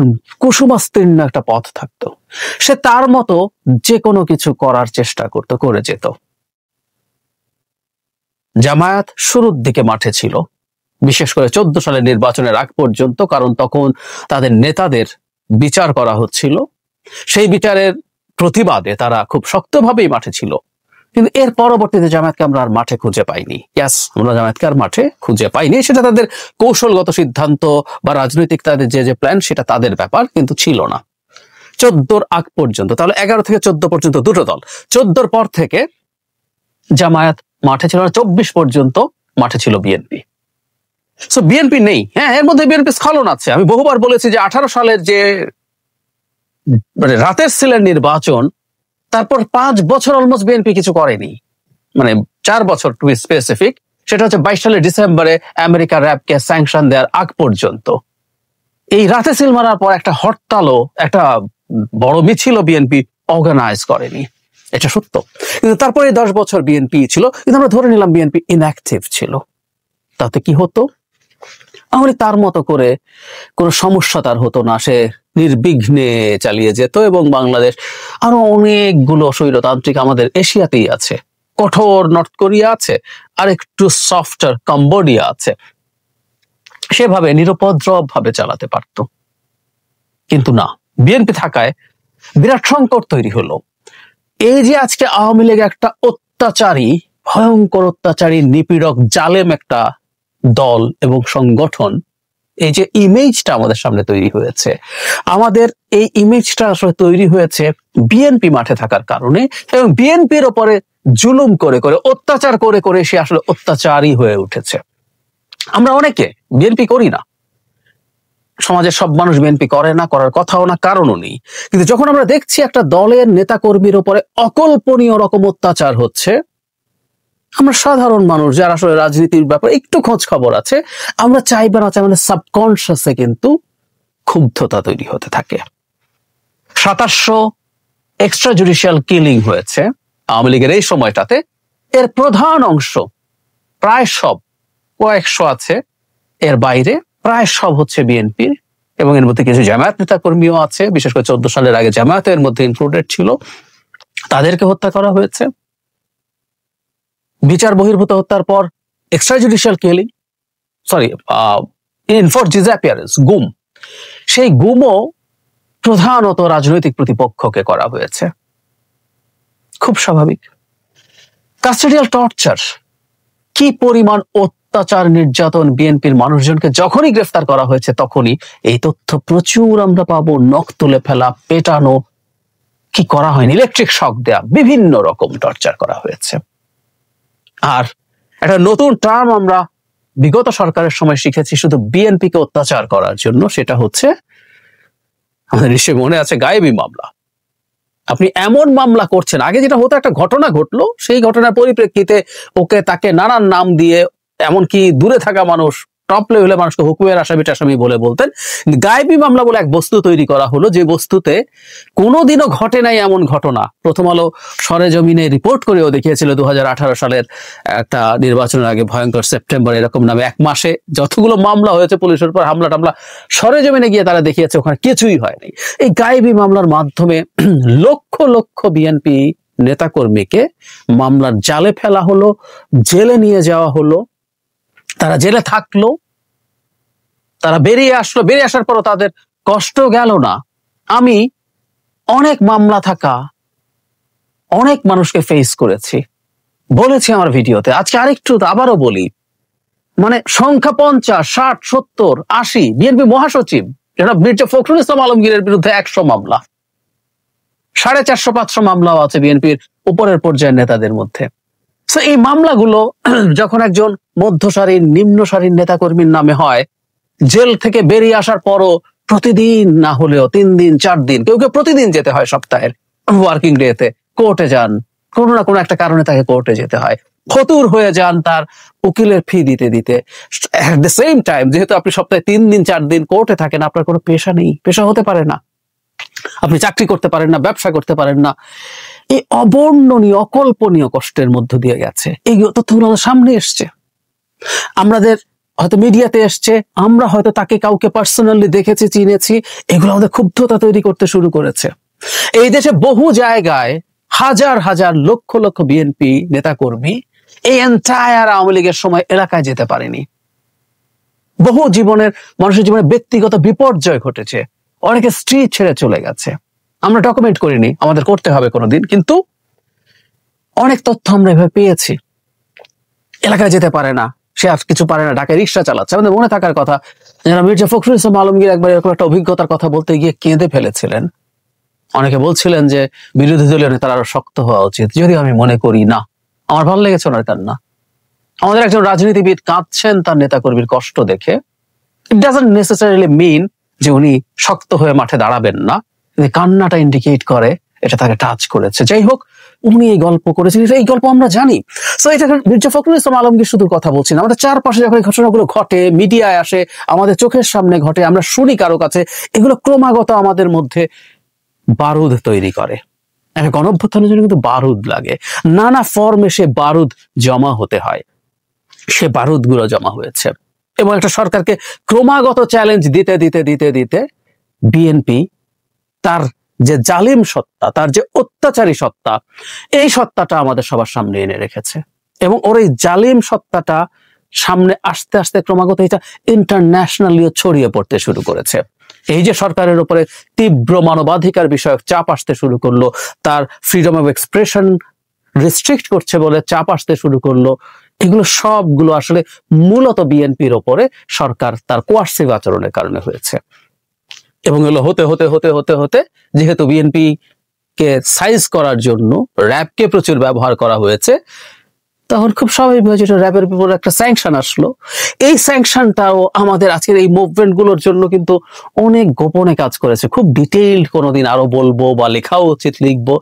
কুসুমাস্তীর্ণ একটা পথ থাকতো। সে তার মতো যে কোনো কিছু করার চেষ্টা করতো, করে যেত। জামায়াত শুরুর দিকে মাঠে ছিল, বিশেষ করে 14 সালের নির্বাচনের আগ পর্যন্ত, কারণ তখন তাদের নেতাদের বিচার করা হচ্ছিল। সেই বিচারের প্রতিবাদে তারা খুব শক্তভাবেই মাঠে ছিল। কিন্তু এর পরবর্তীতে জামায়াতকে আমরা আর মাঠে খুঁজে পাইনি। আমরা জামায়াতকে আর মাঠে খুঁজে পাইনি। সেটা তাদের কৌশলগত সিদ্ধান্ত বা রাজনৈতিক তাদের যে প্ল্যান, সেটা তাদের ব্যাপার, কিন্তু ছিল না 14 আগ পর্যন্ত। তাহলে 11 থেকে 14 পর্যন্ত দুটো দল। 14 পর থেকে জামায়াত মাঠে ছিল না, 24 পর্যন্ত মাঠে ছিল বিএনপি। সো বিএনপি নেই। হ্যাঁ, এর মধ্যে বিএনপি স্খলন আছে। আমি বহুবার বলেছি যে 18 সালের যে মানে রাতের সিলের নির্বাচন, তারপর 5 বছর অলমোস্ট বিএনপি কিছু করেনি, মানে 4 বছর টু বি স্পেসিফিক। সেটা হচ্ছে 22 সালের ডিসেম্বরে আমেরিকা র্যাবকে স্যাংশন দেওয়ার আগ পর্যন্ত। এই রাতে সিল মারার পর একটা হরতালও, একটা বড় মিছিল বিএনপি অর্গানাইজ করেনি, এটা সত্য। কিন্তু তারপরে 10 বছর বিএনপি ছিল, কিন্তু আমরা ধরে নিলাম বিএনপি ইনঅ্যাক্টিভ ছিল। তাতে কি হতো? আওয়ামী তার মতো করে কোনো সমস্যা তার হতো না, সে নির্বিঘ্নে চালিয়ে যেত। এবং বাংলাদেশ আরো অনেকগুলো স্বৈরতান্ত্রিক আমাদের এশিয়াতেই আছে, কঠোর নর্থ কোরিয়া আছে, আর একটু সফটার কম্বোডিয়া আছে, সেভাবে নিরুপদ্রব ভাবে চালাতে পারত। কিন্তু না, বিএনপি থাকায় বিরাট সংকট তৈরি হলো। এই যে আজকে আওয়ামী লীগ একটা অত্যাচারী, ভয়ঙ্কর অত্যাচারী, নিপীড়ক, জালেম একটা দল এবং সংগঠন, এই যে ইমেজটা আমাদের সামনে তৈরি হয়েছে, আমাদের এই ইমেজটা আসলে তৈরি হয়েছে বিএনপি মাঠে থাকার কারণে, এবং বিএনপির ওপরে জুলুম করে করে, অত্যাচার করে করে সে আসলে অত্যাচারী হয়ে উঠেছে। আমরা অনেকে বিএনপি করি না, সমাজের সব মানুষ বিএনপি করে না, করার কথাও না, কারণও নেই। কিন্তু যখন আমরা দেখছি একটা দলের নেতা কর্মীর উপরে অকল্পনীয় রকম অত্যাচার হচ্ছে, আমরা সাধারণ মানুষ যারা আসলে রাজনীতির ব্যাপারে একটু খোঁজ খবর আছে, আমরা চাইবে না চাই মানে সাবকনশিয়াসে কিন্তু ক্ষুব্ধতা তৈরি হতে থাকে। 2700 এক্সট্রা জুডিশিয়াল কিলিং হয়েছে আওয়ামী লীগের এই সময়টাতে। এর প্রধান অংশ, প্রায় সব, কয়েকশো আছে, এর বাইরে প্রায় সব হচ্ছে বিএনপির, এবং এর মধ্যে কিছু জামায়াত নেতা কর্মীও আছে, বিশেষ করে 14 সালের আগে জামায়াতের মধ্যে ইনক্লুডেড ছিল, তাদেরকে হত্যা করা হয়েছে। বিচার বহির্ভূত হত্যার পর extra judicial killing, enforced disappearance, গুম, সেই গুমও প্রধানত রাজনৈতিক প্রতিপক্ষকে করা হয়েছে, খুব স্বাভাবিক। কাস্টোডিয়াল টর্চার, কি পরিমাণ অত্যাচার, নির্যাতন বিএনপির মানুষজনকে যখনই গ্রেফতার করা হয়েছে তখনই এই তথ্য প্রচুর আমরা পাবো। নখ তুলে ফেলা, পেটানো, কি করা হয়নি, ইলেকট্রিক শক দেয়া, বিভিন্ন রকম টর্চার করা হয়েছে। আর একটা নতুন টার্ম আমরা বিগত সরকারের সময় শিখেছি শুধু বিএনপিকে অত্যাচার করার জন্য, সেটা হচ্ছে, আমাদের নিশ্চয়ই মনে আছে, গায়েবী মামলা। আপনি এমন মামলা করছেন, আগে যেটা হতো একটা ঘটনা ঘটলো, সেই ঘটনার পরিপ্রেক্ষিতে ওকে তাকে নানান নাম দিয়ে, এমনকি দূরে থাকা মানুষ, টপ লেভেলে মানুষকে হুকুমের আসামি টাসামি বলে বলতেন। গায়েবী মামলা বলে এক বস্তু তৈরি করা হলো, যে বস্তুতে কোনোদিনও ঘটে নাই এমন ঘটনা। প্রথম আলো সরেজমিনে রিপোর্ট করেও দেখিয়েছিল 2018 সালের একটা নির্বাচনের আগে ভয়ঙ্কর সেপ্টেম্বর এরকম নামে এক মাসে যতগুলো মামলা হয়েছে পুলিশের উপর হামলা টামলা, সরেজমিনে গিয়ে তারা দেখিয়েছে ওখানে কিছুই হয়নি। এই গায়েবী মামলার মাধ্যমে লক্ষ লক্ষ বিএনপি নেতাকর্মীকে মামলার জালে ফেলা হলো, জেলে নিয়ে যাওয়া হলো, তারা জেলে থাকলো, তারা বেরিয়ে আসলো, বেরিয়ে আসার পরও তাদের কষ্ট গেল না। আমি অনেক মামলা থাকা অনেক মানুষকে ফেস করেছি, বলেছি আমার ভিডিওতে, আজকে আরেকটু আবারও বলি, মানে সংখ্যা 50, 60, 70, 80, বিএনপি মহাসচিব যারা মির্জা ফখরুল ইসলাম আলমগীরের বিরুদ্ধে 100 মামলা, 450-500 মামলাও আছে বিএনপির উপরের পর্যায়ের নেতাদের মধ্যে। এই মামলাগুলো যখন একজন মধ্য সারির, নিম্ন সারির নেতাকর্মীর নামে হয়, জেল থেকে বেরিয়ে আসার পরও প্রতিদিন না হলেও 3 দিন 4 দিন, কেউ কেউ প্রতিদিন যেতে হয়, সপ্তাহের ওয়ার্কিং ডেতে কোর্টে যান, কোনো না কোনো একটা কারণে তাকে কোর্টে যেতে হয়, ফতুর হয়ে যান তার উকিলের ফি দিতে দিতে। এট দ্য সেম টাইম, যেহেতু আপনি সপ্তাহে 3 দিন 4 দিন কোর্টে থাকেন, আপনার কোনো পেশা নেই, পেশা হতে পারে না, আপনি চাকরি করতে পারেন না, ব্যবসা করতে পারেন না। এই অবর্ণনীয়, অকল্পনীয় কষ্টের মধ্য দিয়ে গেছে। এই তথ্যগুলো আমাদের সামনে এসছে, আমাদের হয়তো মিডিয়াতে এসছে, আমরা হয়তো তাকে কাউকে পার্সোনালি দেখেছি, চিনেছি, এগুলো আমাদের ক্ষুব্ধতা তৈরি করতে শুরু করেছে। এই দেশে বহু জায়গায় হাজার হাজার লক্ষ লক্ষ বিএনপি নেতাকর্মী এই এন্টায়ার আওয়ামী লীগের সময় এলাকায় যেতে পারেনি। বহু জীবনের, মানুষের জীবনে ব্যক্তিগত বিপর্যয় ঘটেছে, অনেকে স্ট্রিট ছেড়ে চলে গেছে। আমরা ডকুমেন্ট করিনি, আমাদের করতে হবে কোনোদিন, কিন্তু অনেক তথ্য আমরা এভাবে পেয়েছি। এলাকায় যেতে পারে না, সে আর কিছু পারে না, ঢাকায় রিক্সা চালাচ্ছে। আমাদের মনে থাকার কথা, যারা মির্জা ফখরুল ইসলাম আলমগীর একবার এরকম একটা অভিজ্ঞতার কথা বলতে গিয়ে কেঁদে ফেলেছিলেন। অনেকে বলছিলেন যে বিরোধী দলীয় নেতারা আরো শক্ত হওয়া উচিত, যদিও আমি মনে করি না। আমার ভালো লেগেছে ওনার কান্না। আমাদের একজন রাজনীতিবিদ কাঁদছেন তার নেতাকর্মীর কষ্ট দেখে, ইট ডাজন্ট নেসেসারিলি মিন যে উনি শক্ত হয়ে মাঠে দাঁড়াবেন না, কান্নাটা ইন্ডিকেট করে এটা তাকে টাচ করেছে। যাই হোক, উনি এই গল্প করেছেন, এই গল্প আমরা জানি। সো এটা মির্জা ফখরুল ইসলাম আলমগীর শুধু কথা বলছি না, আমাদের চারপাশে যখন এই ঘটনাগুলো ঘটে, মিডিয়ায় আসে, আমাদের চোখের সামনে ঘটে, আমরা শুনি কারো কাছে, এগুলো ক্রমাগত আমাদের মধ্যে বারুদ তৈরি করে। একটা গণঅভ্যুত্থানের জন্য কিন্তু বারুদ লাগে, নানা ফর্মে সে বারুদ জমা হতে হয়, সে বারুদগুলো জমা হয়েছে। এবং একটা সরকারকে ক্রমাগত চ্যালেঞ্জ দিতে দিতে দিতে দিতে বিএনপি তার যে জালিম সত্তা, তার যে অত্যাচারী সত্তা, এই সত্তাটা আমাদের সবার সামনে এনে রেখেছে। এবং ওর এই জালিম সত্তাটা সামনে আস্তে আস্তে ক্রমাগত এটা ইন্টারন্যাশনালিও ছড়িয়ে পড়তে শুরু করেছে। এই যে সরকারের উপরে তীব্র মানবাধিকার বিষয়ক চাপ আসতে শুরু করলো, তার ফ্রিডম অফ এক্সপ্রেশন রেস্ট্রিক্ট করছে বলে চাপ আসতে শুরু করলো, এগুলো সবগুলো আসলে মূলত বিএনপির ওপরে সরকার তার কোয়ার্সিভ আচরণের কারণে হয়েছে। এবং এগুলো হতে হতে হতে হতে হতে যেহেতু বিএনপি কে সাইজ করার জন্য র্যাবকে প্রচুর ব্যবহার করা হয়েছে, তখন খুব স্বাভাবিকভাবে যেটা র্যাবের উপর একটা স্যাংশন আসলো। এই স্যাংশনটাও আমাদের আজকের এই মুভমেন্ট গুলোর জন্য কিন্তু অনেক গোপনে কাজ করেছে। খুব ডিটেইলড কোনোদিন আরো বলবো বা লেখাও উচিত, লিখবো।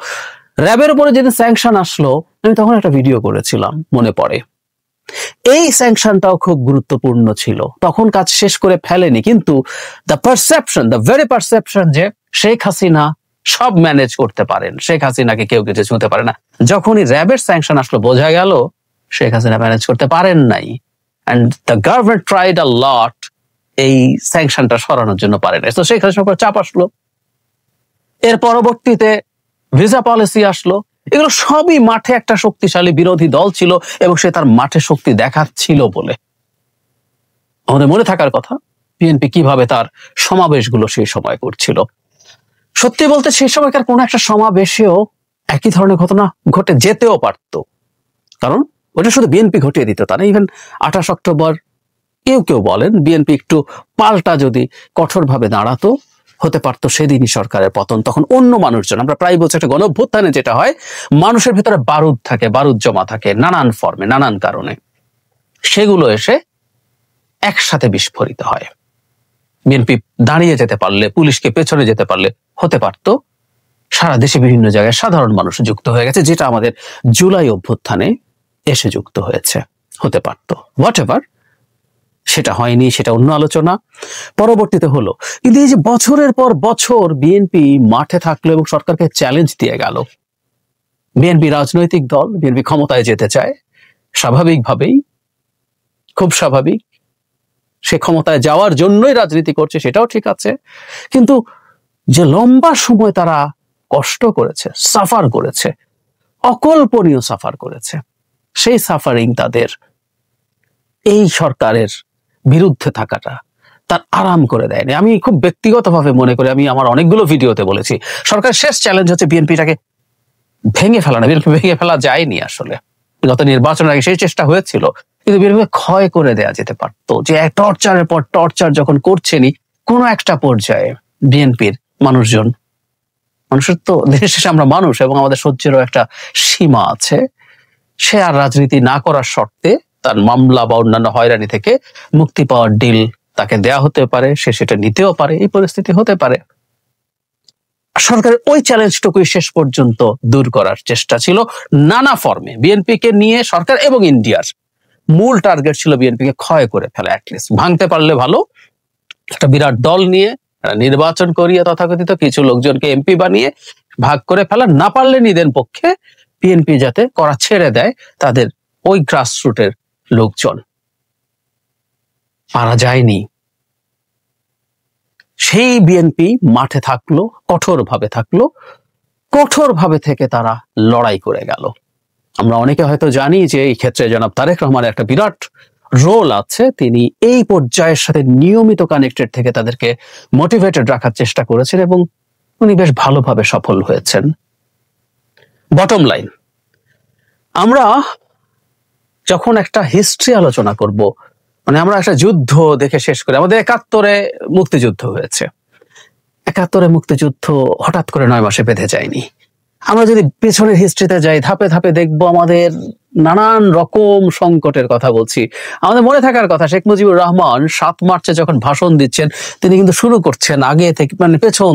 র্যাবের উপরে যেদিন স্যাংশন আসলো, আমি তখন একটা ভিডিও করেছিলাম, মনে পড়ে। এই স্যাংশনটাও খুব গুরুত্বপূর্ণ ছিল। তখন কাজ শেষ করে ফেলেনি, কিন্তু দ্য ভেরি পারসেপশন যে শেখ হাসিনা সব ম্যানেজ করতে পারেন, শেখ হাসিনাকে কেউ কিছু ছুঁতে পারে না, যখনই র্যাবের স্যাংশন আসলো বোঝা গেল শেখ হাসিনা ম্যানেজ করতে পারেন নাই। And the government tried a lot এই স্যাংশনটা সরানোর জন্য পারে না। তো শেখ হাসিনার উপর চাপ আসলো। এর পরবর্তীতে ভিসা পলিসি আসলো। এগুলো সবই মাঠে একটা শক্তিশালী বিরোধী দল ছিল এবং সে তার মাঠে শক্তি দেখাচ্ছিল বলে আমাদের মনে থাকার কথা বিএনপি কিভাবে তার সমাবেশগুলো সেই সময় করছিল। সত্যি বলতে সেই সময়কার কোন একটা সমাবেশেও একই ধরনের ঘটনা ঘটে যেতেও পারত, কারণ ওটা শুধু বিএনপি ঘটিয়ে দিত তা না। ইভেন 28 অক্টোবর কেউ কেউ বলেন বিএনপি একটু পাল্টা যদি কঠোরভাবে দাঁড়াতো, হতে পারতো সেদিনই সরকারের পতন। তখন অন্য মানুষজন, আমরা প্রায় বলছি একটা গণঅভ্যুত্থানে যেটা হয়, মানুষের ভিতরে বারুদ থাকে, বারুদ জমা থাকে নানান ফর্মে, নানান কারণে, সেগুলো এসে একসাথে বিস্ফোরিত হয়। বিএনপি দাঁড়িয়ে যেতে পারলে, পুলিশকে পেছনে যেতে পারলে হতে পারতো সারা দেশে বিভিন্ন জায়গায় সাধারণ মানুষ যুক্ত হয়ে গেছে, যেটা আমাদের জুলাই অভ্যুত্থানে এসে যুক্ত হয়েছে, হতে পারতো। হোয়াট এভার, সেটা হয়নি, সেটা অন্য আলোচনা, পরবর্তীতে হলো। কিন্তু এই যে বছরের পর বছর বিএনপি মাঠে থাকলো এবং সরকারকে চ্যালেঞ্জ দিয়ে গেল। বিএনপি রাজনৈতিক দল, বিএনপি ক্ষমতায় যেতে চায়, স্বাভাবিকভাবেই, খুব স্বাভাবিক, সে ক্ষমতায় যাওয়ার জন্যই রাজনীতি করছে, সেটাও ঠিক আছে। কিন্তু যে লম্বা সময় তারা কষ্ট করেছে, সাফার করেছে, অকল্পনীয় সাফার করেছে, সেই সাফারিং তাদের এই সরকারের বিরুদ্ধে থাকাটা তার আরাম করে দেয়নি। আমি খুব ব্যক্তিগতভাবে মনে করি, আমি আমার অনেকগুলো ভিডিওতে বলেছি, সরকারের শেষ চ্যালেঞ্জ হচ্ছে বিএনপিটাকে ভেঙে ফেলা না। বিএনপি ভেঙে ফেলা যায়নি আসলে, গত নির্বাচনের আগে সেই চেষ্টা হয়েছিল, কিন্তু বিএনপি ক্ষয় করে দেয়া যেতে পারতো। যে টর্চারের পর টর্চার যখন করছেনি, কোনো একটা পর্যায়ে বিএনপির মানুষজন, মানুষের তো দিনের শেষে আমরা মানুষ এবং আমাদের সহ্যেরও একটা সীমা আছে, সে আর রাজনীতি না করার শর্তে তার মামলা বা অন্যান্য হয়রানি থেকে মুক্তি পাওয়ার ডিল তাকে দেয়া হতে পারে, সে সেটা নিতেও পারে, এই পরিস্থিতি হতে পারে। সরকারের ওই চ্যালেঞ্জটুকুই শেষ পর্যন্ত দূর করার চেষ্টা ছিল নানা ফর্মে। বিএনপিকে নিয়ে সরকার এবং ইন্ডিয়ার মূল টার্গেট ছিল বিএনপিকে ক্ষয় করে ফেলা, অ্যাটলিস্ট ভাঙতে পারলে ভালো, একটা বিরাট দল নিয়ে নির্বাচন করিয়ে তথাকথিত কিছু লোকজনকে এমপি বানিয়ে ভাগ করে ফেলা, না পারলে নিদেন পক্ষে বিএনপি যাতে করা ছেড়ে দেয় তাদের ওই গ্রাসরুটের লোকজন। পারা যায়নি, সেই বিএনপি মাঠে থাকলো, কঠোরভাবে থাকলো, কঠোরভাবে থেকে তারা লড়াই করে গেল। আমরা অনেকে হয়তো জানি যে এই ক্ষেত্রে জনাব তারেক রহমানের একটা বিরাট রোল আছে। তিনি এই পর্যায়ের সাথে নিয়মিত কানেক্টেড থেকে তাদেরকে মোটিভেটেড রাখার চেষ্টা করেছেন এবং উনি বেশ ভালোভাবে সফল হয়েছেন। বটম লাইন, আমরা যখন একটা হিস্ট্রি আলোচনা করব, মানে আমরা একটা যুদ্ধ দেখে শেষ করে, আমাদের 71-এ মুক্তিযুদ্ধ হয়েছে। 71-এ মুক্তিযুদ্ধ হঠাৎ করে 9 মাসে বেঁধে যায়নি। আমরা যদি পেছনের হিস্ট্রিতে যাই, ধাপে ধাপে দেখবো আমাদের নানান রকম সংকটের কথা বলছি। আমাদের মনে থাকার কথা, শেখ মুজিবুর রহমান 7 মার্চে যখন ভাষণ দিচ্ছেন, তিনি কিন্তু শুরু করছেন আগে থেকে, মানে পেছন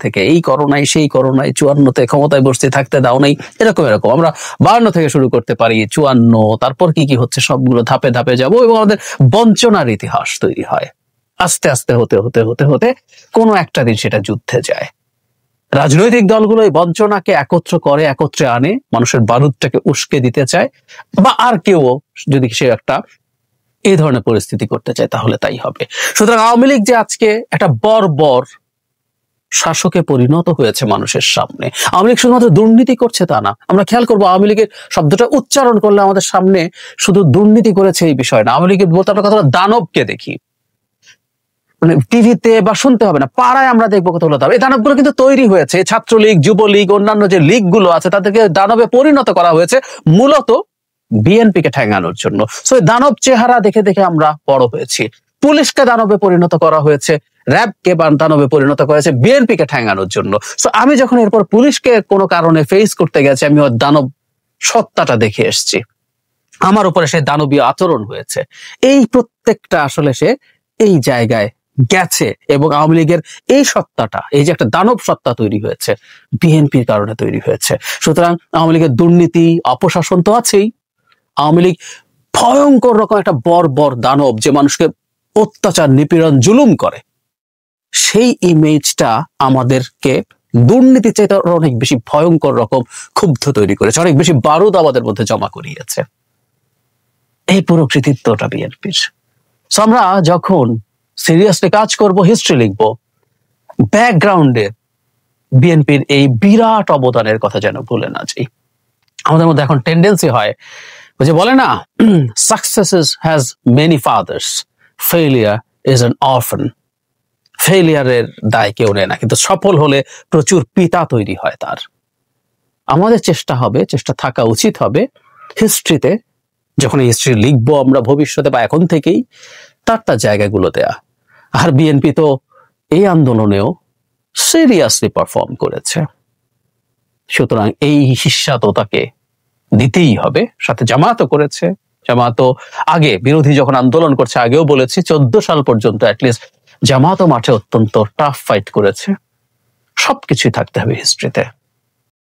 থেকে, এই করোনায় সেই করোনায়, 54-তে ক্ষমতায় বসতে থাকতে দাও নাই, এরকম। আমরা 52 থেকে শুরু করতে পারি, 54, তারপর কি কি হচ্ছে সবগুলো ধাপে ধাপে যাব এবং আমাদের বঞ্চনার ইতিহাস তৈরি হয়। আস্তে আস্তে হতে হতে হতে হতে কোনো একটা দিন সেটা যুদ্ধে যায়। রাজনৈতিক দলগুলো এই বঞ্চনাকে একত্র করে, একত্রে আনে, মানুষের বারুদটাকে উস্কে দিতে চায়, বা আর কেউ যদি সে একটা এই ধরনের পরিস্থিতি করতে চায় তাহলে তাই হবে। সুতরাং আওয়ামী লীগ যে আজকে একটা বর্বর শাসকে পরিণত হয়েছে মানুষের সামনে। আওয়ামী লীগ শুধুমাত্র দুর্নীতি করছে তা না, আমরা খেয়াল করবো আওয়ামী লীগের শব্দটা উচ্চারণ করলে আমাদের সামনে শুধু দুর্নীতি করেছে এই বিষয় না, আওয়ামী লীগের বলতে আমরা কথা দানবকে দেখি, মানে টিভিতে বা শুনতে হবে না, পাড়ায় আমরা দেখবো কতগুলো দানব। এই দানবগুলো কিন্তু তৈরি হয়েছে ছাত্রলীগ, যুবলীগ, অন্যান্য যে লীগ গুলো আছে তাদেরকে দানবে পরিণত করা হয়েছে মূলত বিএনপিকে ঠেঙানোর জন্য। সো দানব চেহারা দেখে দেখে আমরা বড় হয়েছি। পুলিশকে দানবে পরিণত করা হয়েছে, র্যাবকে দানবে পরিণত করেছে বিএনপিকে ঠেঙানোর জন্য। সো আমি যখন এরপর পুলিশকে কোনো কারণে ফেস করতে গেছি, আমি ওর দানব সত্তাটা দেখে এসছি, আমার উপরে সে দানবীয় আচরণ হয়েছে। এই প্রত্যেকটা আসলে সে এই জায়গায় গেছে এবং আওয়ামী লীগের এই সত্তাটা, এই যে একটা দানব সত্তা তৈরি হয়েছে, বিএনপির কারণে তৈরি হয়েছে। সুতরাং আওয়ামী লীগের দুর্নীতি, অপশাসন তো আছেই, আওয়ামী লীগ ভয়ঙ্কর রকম একটা বর্বর দানব যে মানুষকে অত্যাচার, নিপীড়ন, জুলুম করে, সেই ইমেজটা আমাদেরকে দুর্নীতি চাইতে অনেক বেশি ভয়ঙ্কর রকম ক্ষুব্ধ তৈরি করেছে, অনেক বেশি বারুদ আমাদের মধ্যে জমা করিয়েছে। এই পুরো কৃতিত্বটা বিএনপির। আমরা যখন সিরিয়াসলি কাজ করব, হিস্ট্রি লিখবো, ব্যাকগ্রাউন্ডে বিএনপির এই বিরাট অবদানের কথা যেন ভুলে না যাই। আমাদের মধ্যে এখন টেন্ডেন্সি হয়, যে বলে না, success has many fathers, failure is an orphan. ফেইলিয়ারের দায় কেউ নেয় না, কিন্তু সফল হলে প্রচুর পিতা তৈরি হয় তার। আমাদের চেষ্টা হবে, চেষ্টা থাকা উচিত হবে হিস্ট্রিতে, যখন হিস্ট্রি লিখবো আমরা ভবিষ্যতে বা এখন থেকেই, তার জায়গাগুলো দেয়া। আর বিএনপি তো এই আন্দোলনেও সিরিয়াসলি পারফর্ম করেছে, সুতরাং এই হিস্সা তো তাকে দিতেই হবে। সাথে জামাতও করেছে, জামাতও আগে বিরোধী যখন আন্দোলন করছে, আগেও বলেছি 14 সাল পর্যন্ত অ্যাটলিস্ট জামাতও মাঠে অত্যন্ত টাফ ফাইট করেছে। সবকিছুই থাকতে হবে হিস্ট্রিতে।